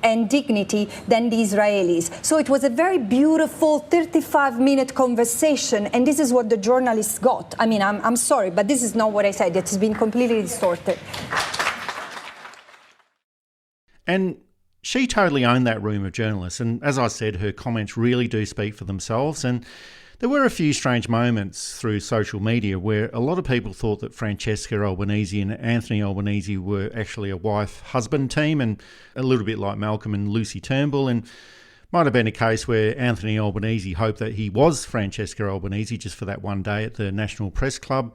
and dignity than the Israelis. So it was a very beautiful 35-minute conversation, and this is what the journalists got. I mean, I'm sorry, but this is not what I said. It has been completely distorted. And she totally owned that room of journalists, and as I said, her comments really do speak for themselves. And there were a few strange moments through social media where a lot of people thought that Francesca Albanese and Anthony Albanese were actually a wife-husband team, and a little bit like Malcolm and Lucy Turnbull, and might have been a case where Anthony Albanese hoped that he was Francesca Albanese just for that one day at the National Press Club.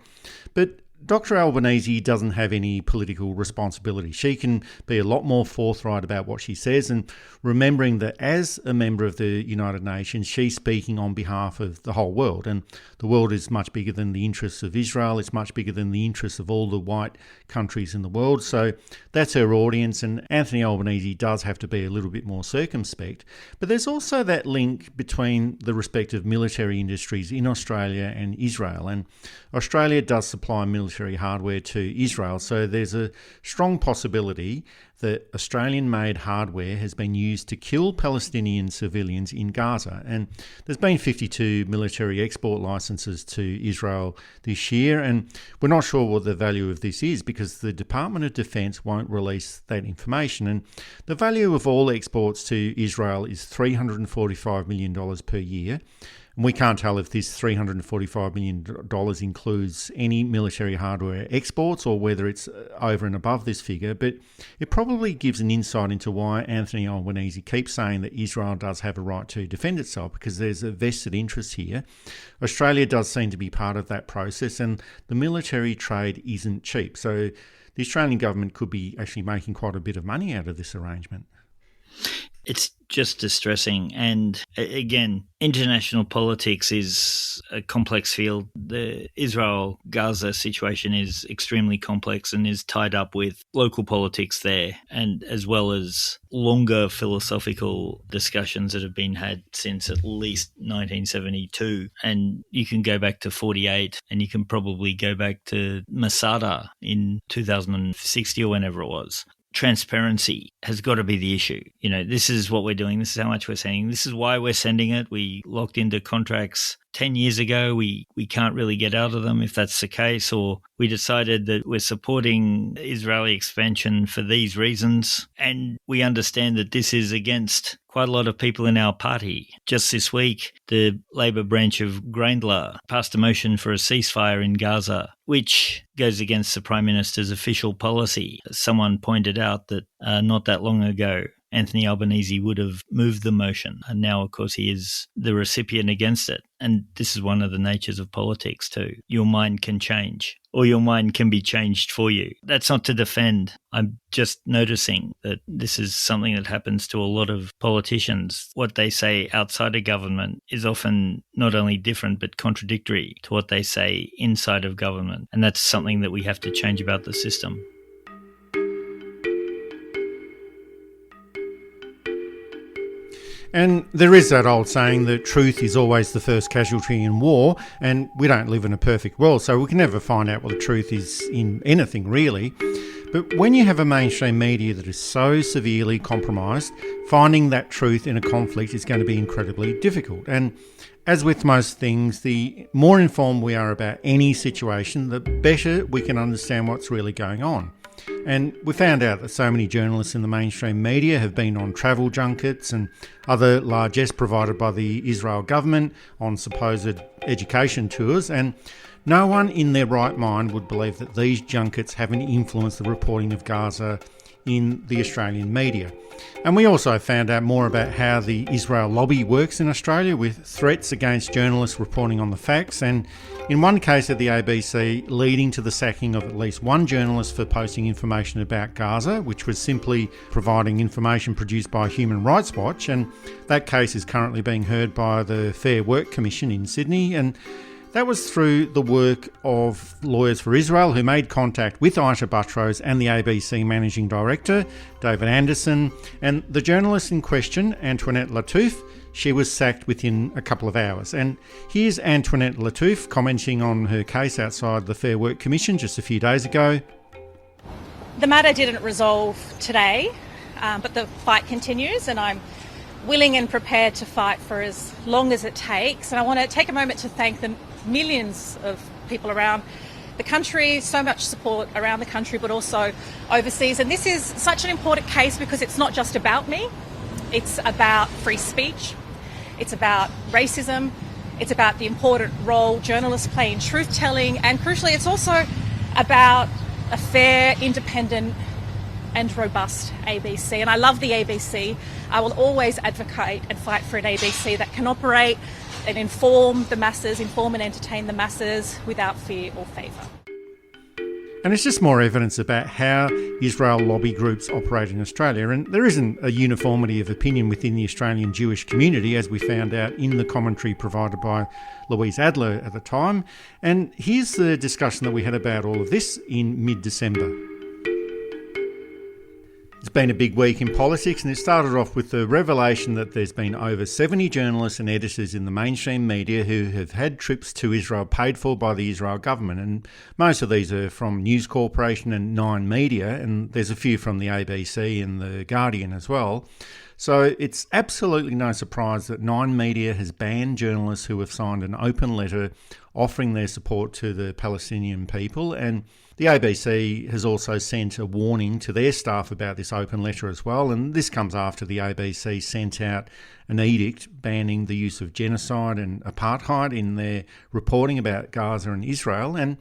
But Dr. Albanese doesn't have any political responsibility. She can be a lot more forthright about what she says, and remembering that as a member of the United Nations, she's speaking on behalf of the whole world, and the world is much bigger than the interests of Israel. It's much bigger than the interests of all the white countries in the world. So that's her audience, and Anthony Albanese does have to be a little bit more circumspect. But there's also that link between the respective military industries in Australia and Israel, and Australia does supply military hardware to Israel, so there's a strong possibility that Australian-made hardware has been used to kill Palestinian civilians in Gaza. And there's been 52 military export licenses to Israel this year, and we're not sure what the value of this is because the Department of Defence won't release that information. And the value of all exports to Israel is $345 million per year. And we can't tell if this $345 million includes any military hardware exports or whether it's over and above this figure, but it probably gives an insight into why Anthony Albanese keeps saying that Israel does have a right to defend itself, because there's a vested interest here. Australia does seem to be part of that process, and the military trade isn't cheap. So the Australian government could be actually making quite a bit of money out of this arrangement. It's just distressing. And again, international politics is a complex field. The Israel-Gaza situation is extremely complex and is tied up with local politics there, and as well as longer philosophical discussions that have been had since at least 1972. And you can go back to 48, and you can probably go back to Masada in 2060 or whenever it was. Transparency has got to be the issue. You know, this is what we're doing. This is how much we're sending. This is why we're sending it. We locked into contracts 10 years ago we can't really get out of them if that's the case, or we decided that we're supporting Israeli expansion for these reasons, and we understand that this is against quite a lot of people in our party. Just this week, the Labor branch of Grindler passed a motion for a ceasefire in Gaza, which goes against the Prime Minister's official policy. Someone pointed out that not that long ago, Anthony Albanese would have moved the motion, and now, of course, he is the recipient against it. And this is one of the natures of politics too. Your mind can change, or your mind can be changed for you. That's not to defend. I'm just noticing that this is something that happens to a lot of politicians. What they say outside of government is often not only different but contradictory to what they say inside of government. And that's something that we have to change about the system. And there is that old saying that truth is always the first casualty in war, and we don't live in a perfect world, so we can never find out what the truth is in anything, really. But when you have a mainstream media that is so severely compromised, finding that truth in a conflict is going to be incredibly difficult. And as with most things, the more informed we are about any situation, the better we can understand what's really going on. And we found out that so many journalists in the mainstream media have been on travel junkets and other largesse provided by the Israel government on supposed education tours, and no one in their right mind would believe that these junkets haven't influenced the reporting of Gaza in the Australian media. And we also found out more about how the Israel lobby works in Australia, with threats against journalists reporting on the facts, and in one case at the ABC, leading to the sacking of at least one journalist for posting information about Gaza, which was simply providing information produced by Human Rights Watch, and that case is currently being heard by the Fair Work Commission in Sydney. And that was through the work of Lawyers for Israel, who made contact with Aisha Buttrose and the ABC Managing Director, David Anderson, and the journalist in question, Antoinette Lattouf. She was sacked within a couple of hours. And here's Antoinette Lattouf commenting on her case outside the Fair Work Commission just a few days ago. The matter didn't resolve today, but the fight continues, and I'm willing and prepared to fight for as long as it takes. And I want to take a moment to thank the millions of people around the country, so much support around the country, but also overseas. And this is such an important case because it's not just about me. It's about free speech. It's about racism. It's about the important role journalists play in truth-telling. And crucially, it's also about a fair, independent and robust ABC. And I love the ABC. I will always advocate and fight for an ABC that can operate and inform the masses, inform and entertain the masses without fear or favour. And it's just more evidence about how Israel lobby groups operate in Australia. And there isn't a uniformity of opinion within the Australian Jewish community, as we found out in the commentary provided by Louise Adler at the time. And here's the discussion that we had about all of this in mid-December. It's been a big week in politics, and it started off with the revelation that there's been over 70 journalists and editors in the mainstream media who have had trips to Israel paid for by the Israel government, and most of these are from News Corporation and Nine Media, and there's a few from the ABC and the Guardian as well. So it's absolutely no surprise that Nine Media has banned journalists who have signed an open letter offering their support to the Palestinian people, and the ABC has also sent a warning to their staff about this open letter as well, and this comes after the ABC sent out an edict banning the use of genocide and apartheid in their reporting about Gaza and Israel. And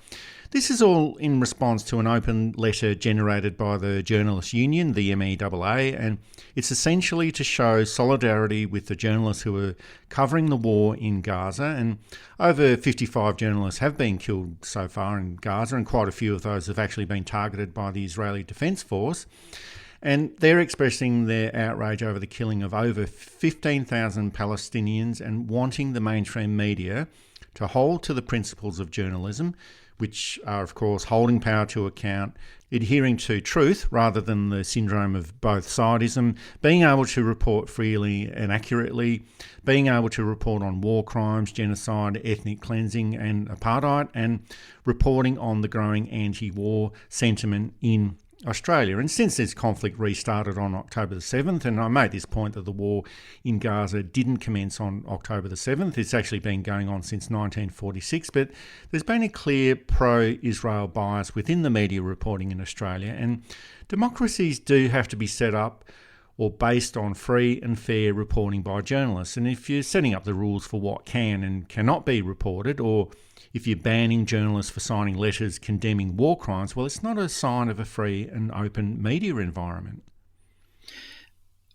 this is all in response to an open letter generated by the Journalists Union, the MEAA, and it's essentially to show solidarity with the journalists who are covering the war in Gaza. And over 55 journalists have been killed so far in Gaza, and quite a few of those have actually been targeted by the Israeli Defence Force. And they're expressing their outrage over the killing of over 15,000 Palestinians and wanting the mainstream media to hold to the principles of journalism, which are, of course, holding power to account, adhering to truth rather than the syndrome of both sidism, being able to report freely and accurately, being able to report on war crimes, genocide, ethnic cleansing and apartheid, and reporting on the growing anti-war sentiment in Australia. And since this conflict restarted on October the 7th, and I made this point that the war in Gaza didn't commence on October the 7th, it's actually been going on since 1946, but there's been a clear pro-Israel bias within the media reporting in Australia, and democracies do have to be set up or based on free and fair reporting by journalists. And if you're setting up the rules for what can and cannot be reported, or if you're banning journalists for signing letters condemning war crimes, well, it's not a sign of a free and open media environment.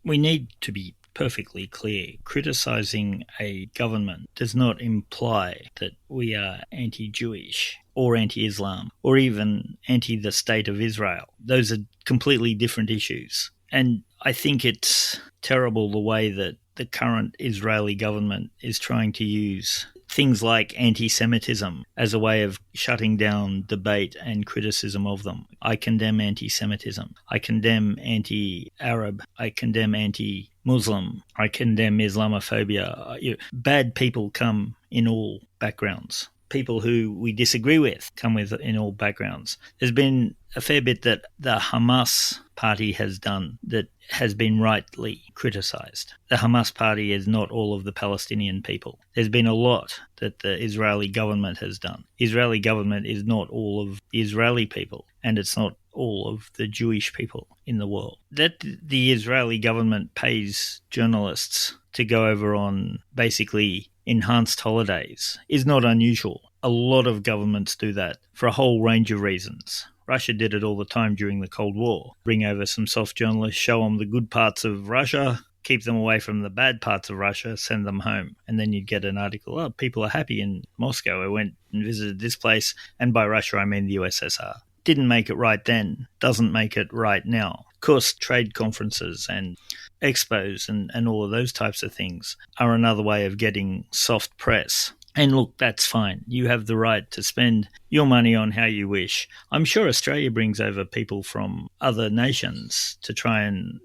We need to be perfectly clear. Criticising a government does not imply that we are anti-Jewish or anti-Islam or even anti the state of Israel. Those are completely different issues. And I think it's terrible the way that the current Israeli government is trying to use things like anti-Semitism as a way of shutting down debate and criticism of them. I condemn anti-Semitism. I condemn anti-Arab. I condemn anti-Muslim. I condemn Islamophobia. Bad people come in all backgrounds. People who we disagree with come with in all backgrounds. There's been a fair bit that the Hamas party has done that has been rightly criticised. The Hamas party is not all of the Palestinian people. There's been a lot that the Israeli government has done. The Israeli government is not all of the Israeli people, and it's not all of the Jewish people in the world. That the Israeli government pays journalists to go over on basically enhanced holidays is not unusual. A lot of governments do that for a whole range of reasons. Russia did it all the time during the Cold War. Bring over some soft journalists, show them the good parts of Russia, keep them away from the bad parts of Russia, send them home. And then you'd get an article, oh, people are happy in Moscow. I went and visited this place. And by Russia, I mean the USSR. Didn't make it right then, doesn't make it right now. Of course, trade conferences and expos and all of those types of things are another way of getting soft press. And look, that's fine. You have the right to spend your money on how you wish. I'm sure Australia brings over people from other nations to try and,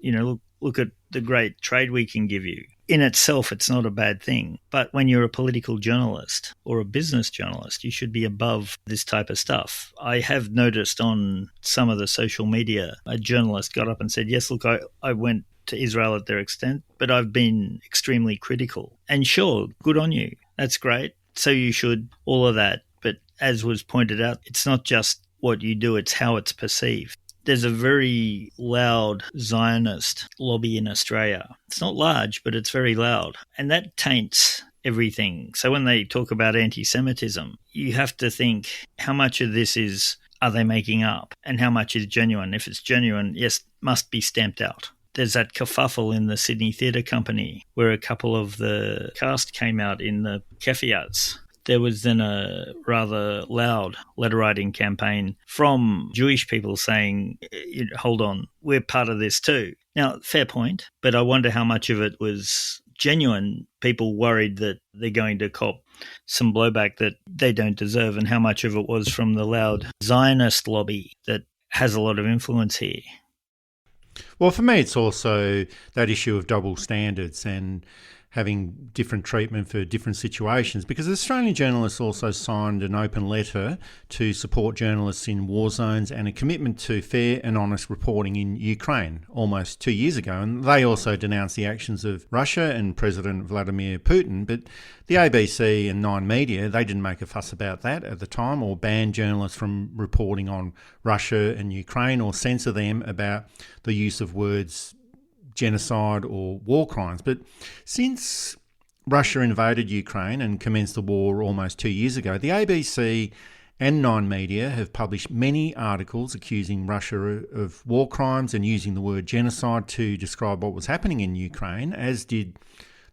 look at the great trade we can give you. In itself, it's not a bad thing. But when you're a political journalist or a business journalist, you should be above this type of stuff. I have noticed on some of the social media, a journalist got up and said, yes, look, I went to Israel at their extent, but I've been extremely critical. And sure, good on you. That's great. So you should, all of that. But as was pointed out, it's not just what you do, it's how it's perceived. There's a very loud Zionist lobby in Australia. It's not large, but it's very loud. And that taints everything. So when they talk about anti-Semitism, you have to think how much of this are they making up and how much is genuine. If it's genuine, yes, must be stamped out. There's that kerfuffle in the Sydney Theatre Company where a couple of the cast came out in the Kefiats. There was then a rather loud letter-writing campaign from Jewish people saying, hold on, we're part of this too. Now, fair point, but I wonder how much of it was genuine people worried that they're going to cop some blowback that they don't deserve, and how much of it was from the loud Zionist lobby that has a lot of influence here. Well, for me, it's also that issue of double standards and having different treatment for different situations, because Australian journalists also signed an open letter to support journalists in war zones and a commitment to fair and honest reporting in Ukraine almost 2 years ago. And they also denounced the actions of Russia and President Vladimir Putin. But the ABC and Nine Media, they didn't make a fuss about that at the time or ban journalists from reporting on Russia and Ukraine or censor them about the use of words genocide or war crimes. But since Russia invaded Ukraine and commenced the war almost 2 years ago, the ABC and Nine Media have published many articles accusing Russia of war crimes and using the word genocide to describe what was happening in Ukraine, as did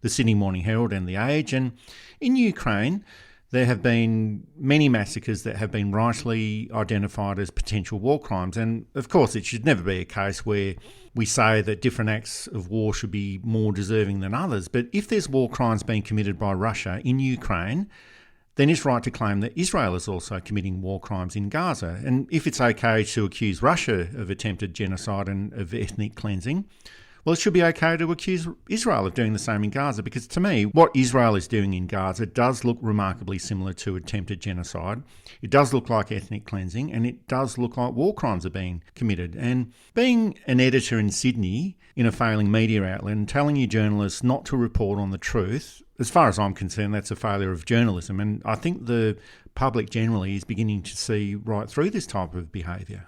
the Sydney Morning Herald and The Age. And in Ukraine, there have been many massacres that have been rightly identified as potential war crimes. And of course, it should never be a case where we say that different acts of war should be more deserving than others. But if there's war crimes being committed by Russia in Ukraine, then it's right to claim that Israel is also committing war crimes in Gaza. And if it's okay to accuse Russia of attempted genocide and of ethnic cleansing, well, it should be okay to accuse Israel of doing the same in Gaza, because to me, what Israel is doing in Gaza does look remarkably similar to attempted genocide. It does look like ethnic cleansing, and it does look like war crimes are being committed. And being an editor in Sydney in a failing media outlet and telling your journalists not to report on the truth, as far as I'm concerned, that's a failure of journalism. And I think the public generally is beginning to see right through this type of behaviour.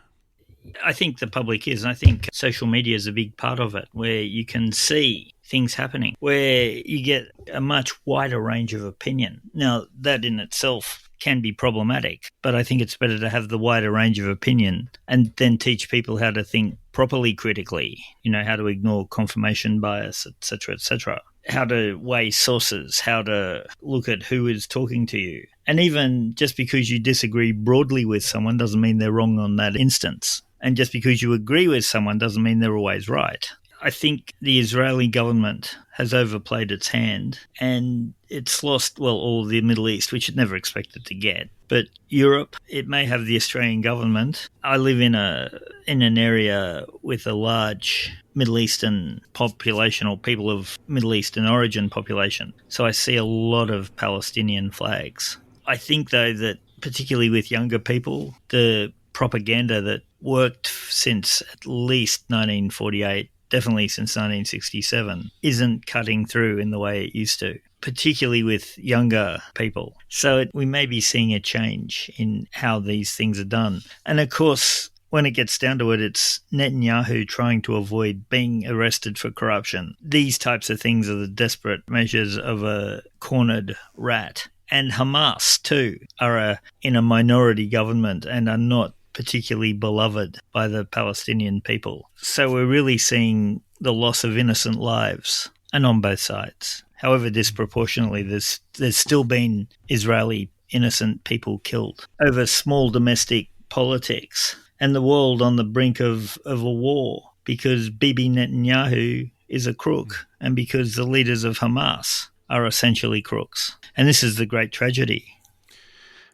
I think the public is, and I think social media is a big part of it, where you can see things happening, where you get a much wider range of opinion. Now, that in itself can be problematic, but I think it's better to have the wider range of opinion and then teach people how to think properly critically, how to ignore confirmation bias, etc., how to weigh sources, how to look at who is talking to you. And even just because you disagree broadly with someone doesn't mean they're wrong on that instance. And just because you agree with someone doesn't mean they're always right. I think the Israeli government has overplayed its hand, and it's lost, all of the Middle East, which it never expected to get. But Europe, it may have the Australian government. I live in an area with a large Middle Eastern population, or people of Middle Eastern origin population. So I see a lot of Palestinian flags. I think, though, that particularly with younger people, the propaganda that worked since at least 1948, definitely since 1967, isn't cutting through in the way it used to, particularly with younger people. So we may be seeing a change in how these things are done. And of course, when it gets down to it, it's Netanyahu trying to avoid being arrested for corruption. These types of things are the desperate measures of a cornered rat. And Hamas, too, are in a minority government and are not particularly beloved by the Palestinian people. So we're really seeing the loss of innocent lives, and on both sides. However disproportionately, there's still been Israeli innocent people killed over small domestic politics, and the world on the brink of a war because Bibi Netanyahu is a crook and because the leaders of Hamas are essentially crooks. And this is the great tragedy.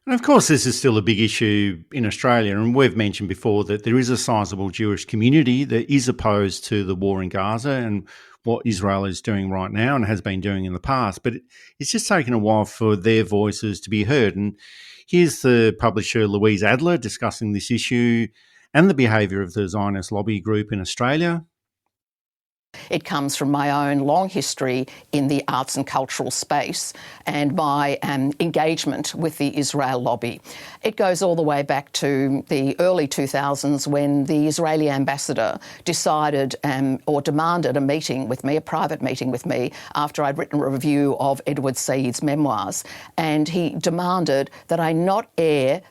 And of course, this is still a big issue in Australia, and we've mentioned before that there is a sizable Jewish community that is opposed to the war in Gaza and what Israel is doing right now and has been doing in the past. But it's just taken a while for their voices to be heard. And here's the publisher Louise Adler discussing this issue and the behaviour of the Zionist lobby group in Australia. It comes from my own long history in the arts and cultural space and my engagement with the Israel lobby. It goes all the way back to the early 2000s when the Israeli ambassador decided or demanded a meeting with me, a private meeting with me, after I'd written a review of Edward Said's memoirs. And he demanded that I not air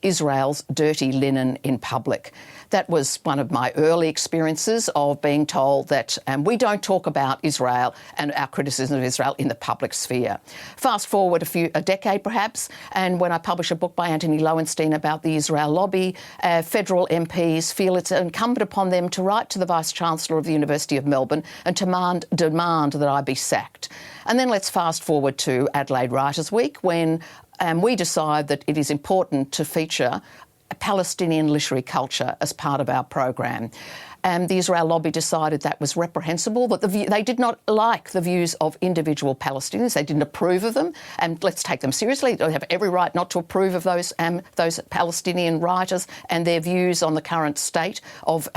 Israel's dirty linen in public. That was one of my early experiences of being told that we don't talk about Israel and our criticism of Israel in the public sphere. Fast forward a decade perhaps, and when I publish a book by Anthony Lowenstein about the Israel lobby, federal MPs feel it's incumbent upon them to write to the Vice-Chancellor of the University of Melbourne and demand that I be sacked. And then let's fast forward to Adelaide Writers' Week when we decide that it is important to feature a Palestinian literary culture as part of our program. The Israel lobby decided that was reprehensible, that they did not like the views of individual Palestinians. They didn't approve of them, and let's take them seriously. They have every right not to approve of those Palestinian writers and their views on the current state of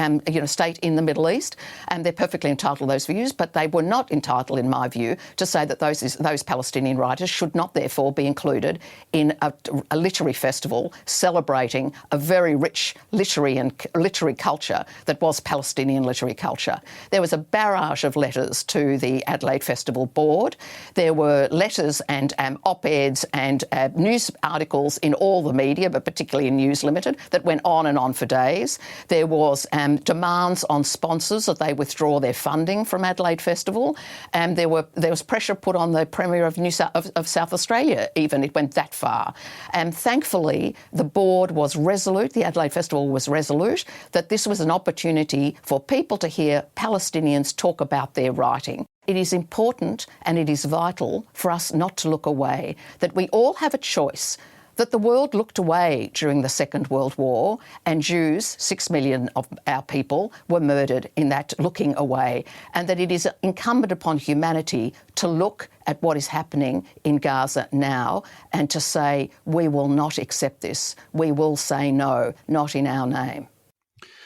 state in the Middle East, and they're perfectly entitled to those views. But they were not entitled, in my view, to say that those Palestinian writers should not therefore be included in a literary festival celebrating a very rich literary culture that was Palestinian literary culture. There was a barrage of letters to the Adelaide Festival Board. There were letters and op-eds and news articles in all the media, but particularly in News Limited, that went on and on for days. There was demands on sponsors that they withdraw their funding from Adelaide Festival. And there was pressure put on the Premier of South Australia, even. It went that far. And thankfully, the board was resolute, the Adelaide Festival was resolute, that this was an opportunity for people to hear Palestinians talk about their writing. It is important and it is vital for us not to look away, that we all have a choice that the world looked away during the Second World War and Jews, 6 million of our people, were murdered in that looking away, and that it is incumbent upon humanity to look at what is happening in Gaza now and to say, we will not accept this. We will say no, not in our name.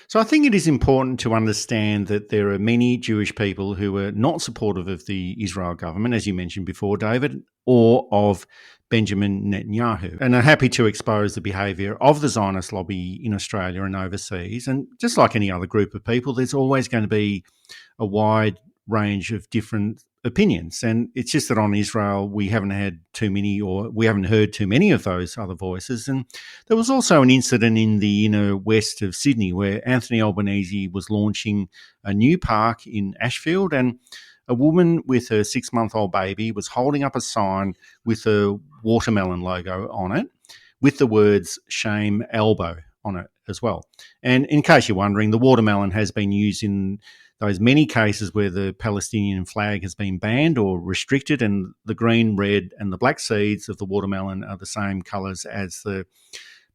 So I think it is important to understand that there are many Jewish people who are not supportive of the Israel government, as you mentioned before, David, or of Benjamin Netanyahu, and are happy to expose the behaviour of the Zionist lobby in Australia and overseas. And just like any other group of people, there's always going to be a wide range of different opinions. And it's just that on Israel, we haven't heard too many of those other voices. And there was also an incident in the inner west of Sydney where Anthony Albanese was launching a new park in Ashfield, and a woman with her 6-month-old baby was holding up a sign with a watermelon logo on it with the words "Shame Elbow" on it as well. And in case you're wondering, the watermelon has been used in those many cases where the Palestinian flag has been banned or restricted, and the green, red and the black seeds of the watermelon are the same colours as the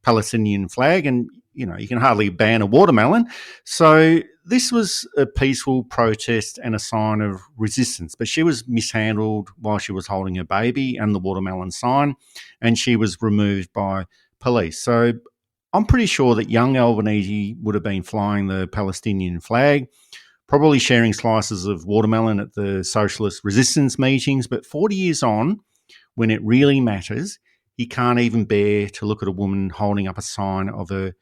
Palestinian flag. And, you know, you can hardly ban a watermelon. So this was a peaceful protest and a sign of resistance, but she was mishandled while she was holding her baby and the watermelon sign, and she was removed by police. So I'm pretty sure that young Albanese would have been flying the Palestinian flag, probably sharing slices of watermelon at the socialist resistance meetings, but 40 years on, when it really matters, he can't even bear to look at a woman holding up a sign of a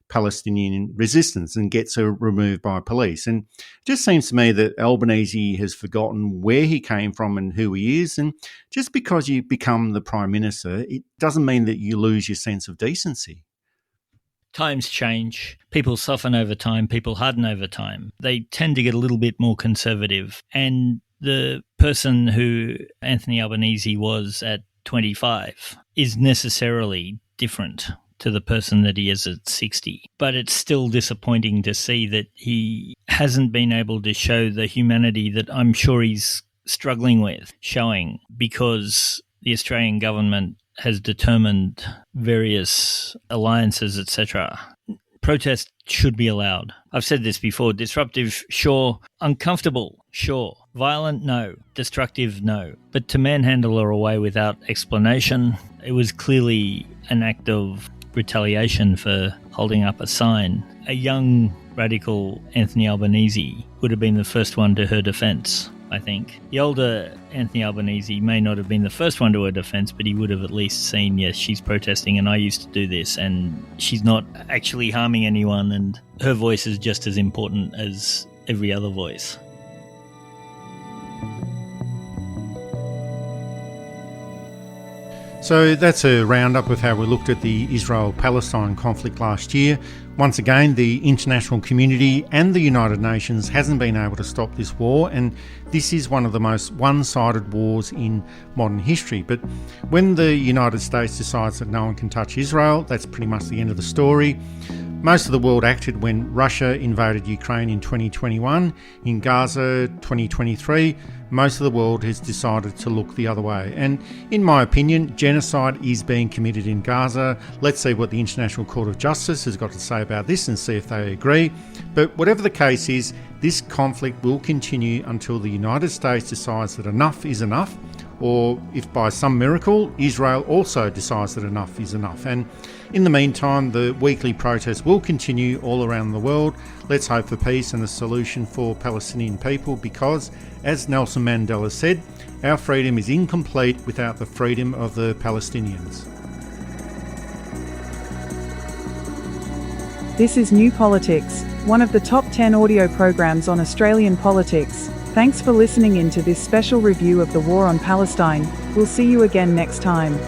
Palestinian resistance and gets her removed by police. And it just seems to me that Albanese has forgotten where he came from and who he is. And just because you become the Prime Minister, it doesn't mean that you lose your sense of decency. Times change. People soften over time. People harden over time. They tend to get a little bit more conservative. And the person who Anthony Albanese was at 25 is necessarily different to the person that he is at 60. But it's still disappointing to see that he hasn't been able to show the humanity that I'm sure he's struggling with showing, because the Australian government has determined various alliances, etc. Protest should be allowed. I've said this before. Disruptive, sure. Uncomfortable, sure. Violent, no. Destructive, no. But to manhandle her away without explanation, it was clearly an act of retaliation for holding up a sign. A young, radical Anthony Albanese would have been the first one to her defence, I think. The older Anthony Albanese may not have been the first one to her defence, but he would have at least seen, yes, she's protesting and I used to do this and she's not actually harming anyone, and her voice is just as important as every other voice. So that's a roundup of how we looked at the Israel-Palestine conflict last year. Once again, the international community and the United Nations hasn't been able to stop this war, and this is one of the most one-sided wars in modern history. But when the United States decides that no one can touch Israel, that's pretty much the end of the story. Most of the world acted when Russia invaded Ukraine in 2021. In Gaza 2023, most of the world has decided to look the other way. And in my opinion, genocide is being committed in Gaza. Let's see what the International Court of Justice has got to say about this and see if they agree. But whatever the case is, this conflict will continue until the United States decides that enough is enough, or if by some miracle Israel also decides that enough is enough. And in the meantime, the weekly protests will continue all around the world. Let's hope for peace and a solution for Palestinian people, because, as Nelson Mandela said, our freedom is incomplete without the freedom of the Palestinians. This is New Politics, one of the top 10 audio programs on Australian politics. Thanks for listening in to this special review of the war on Palestine. We'll see you again next time.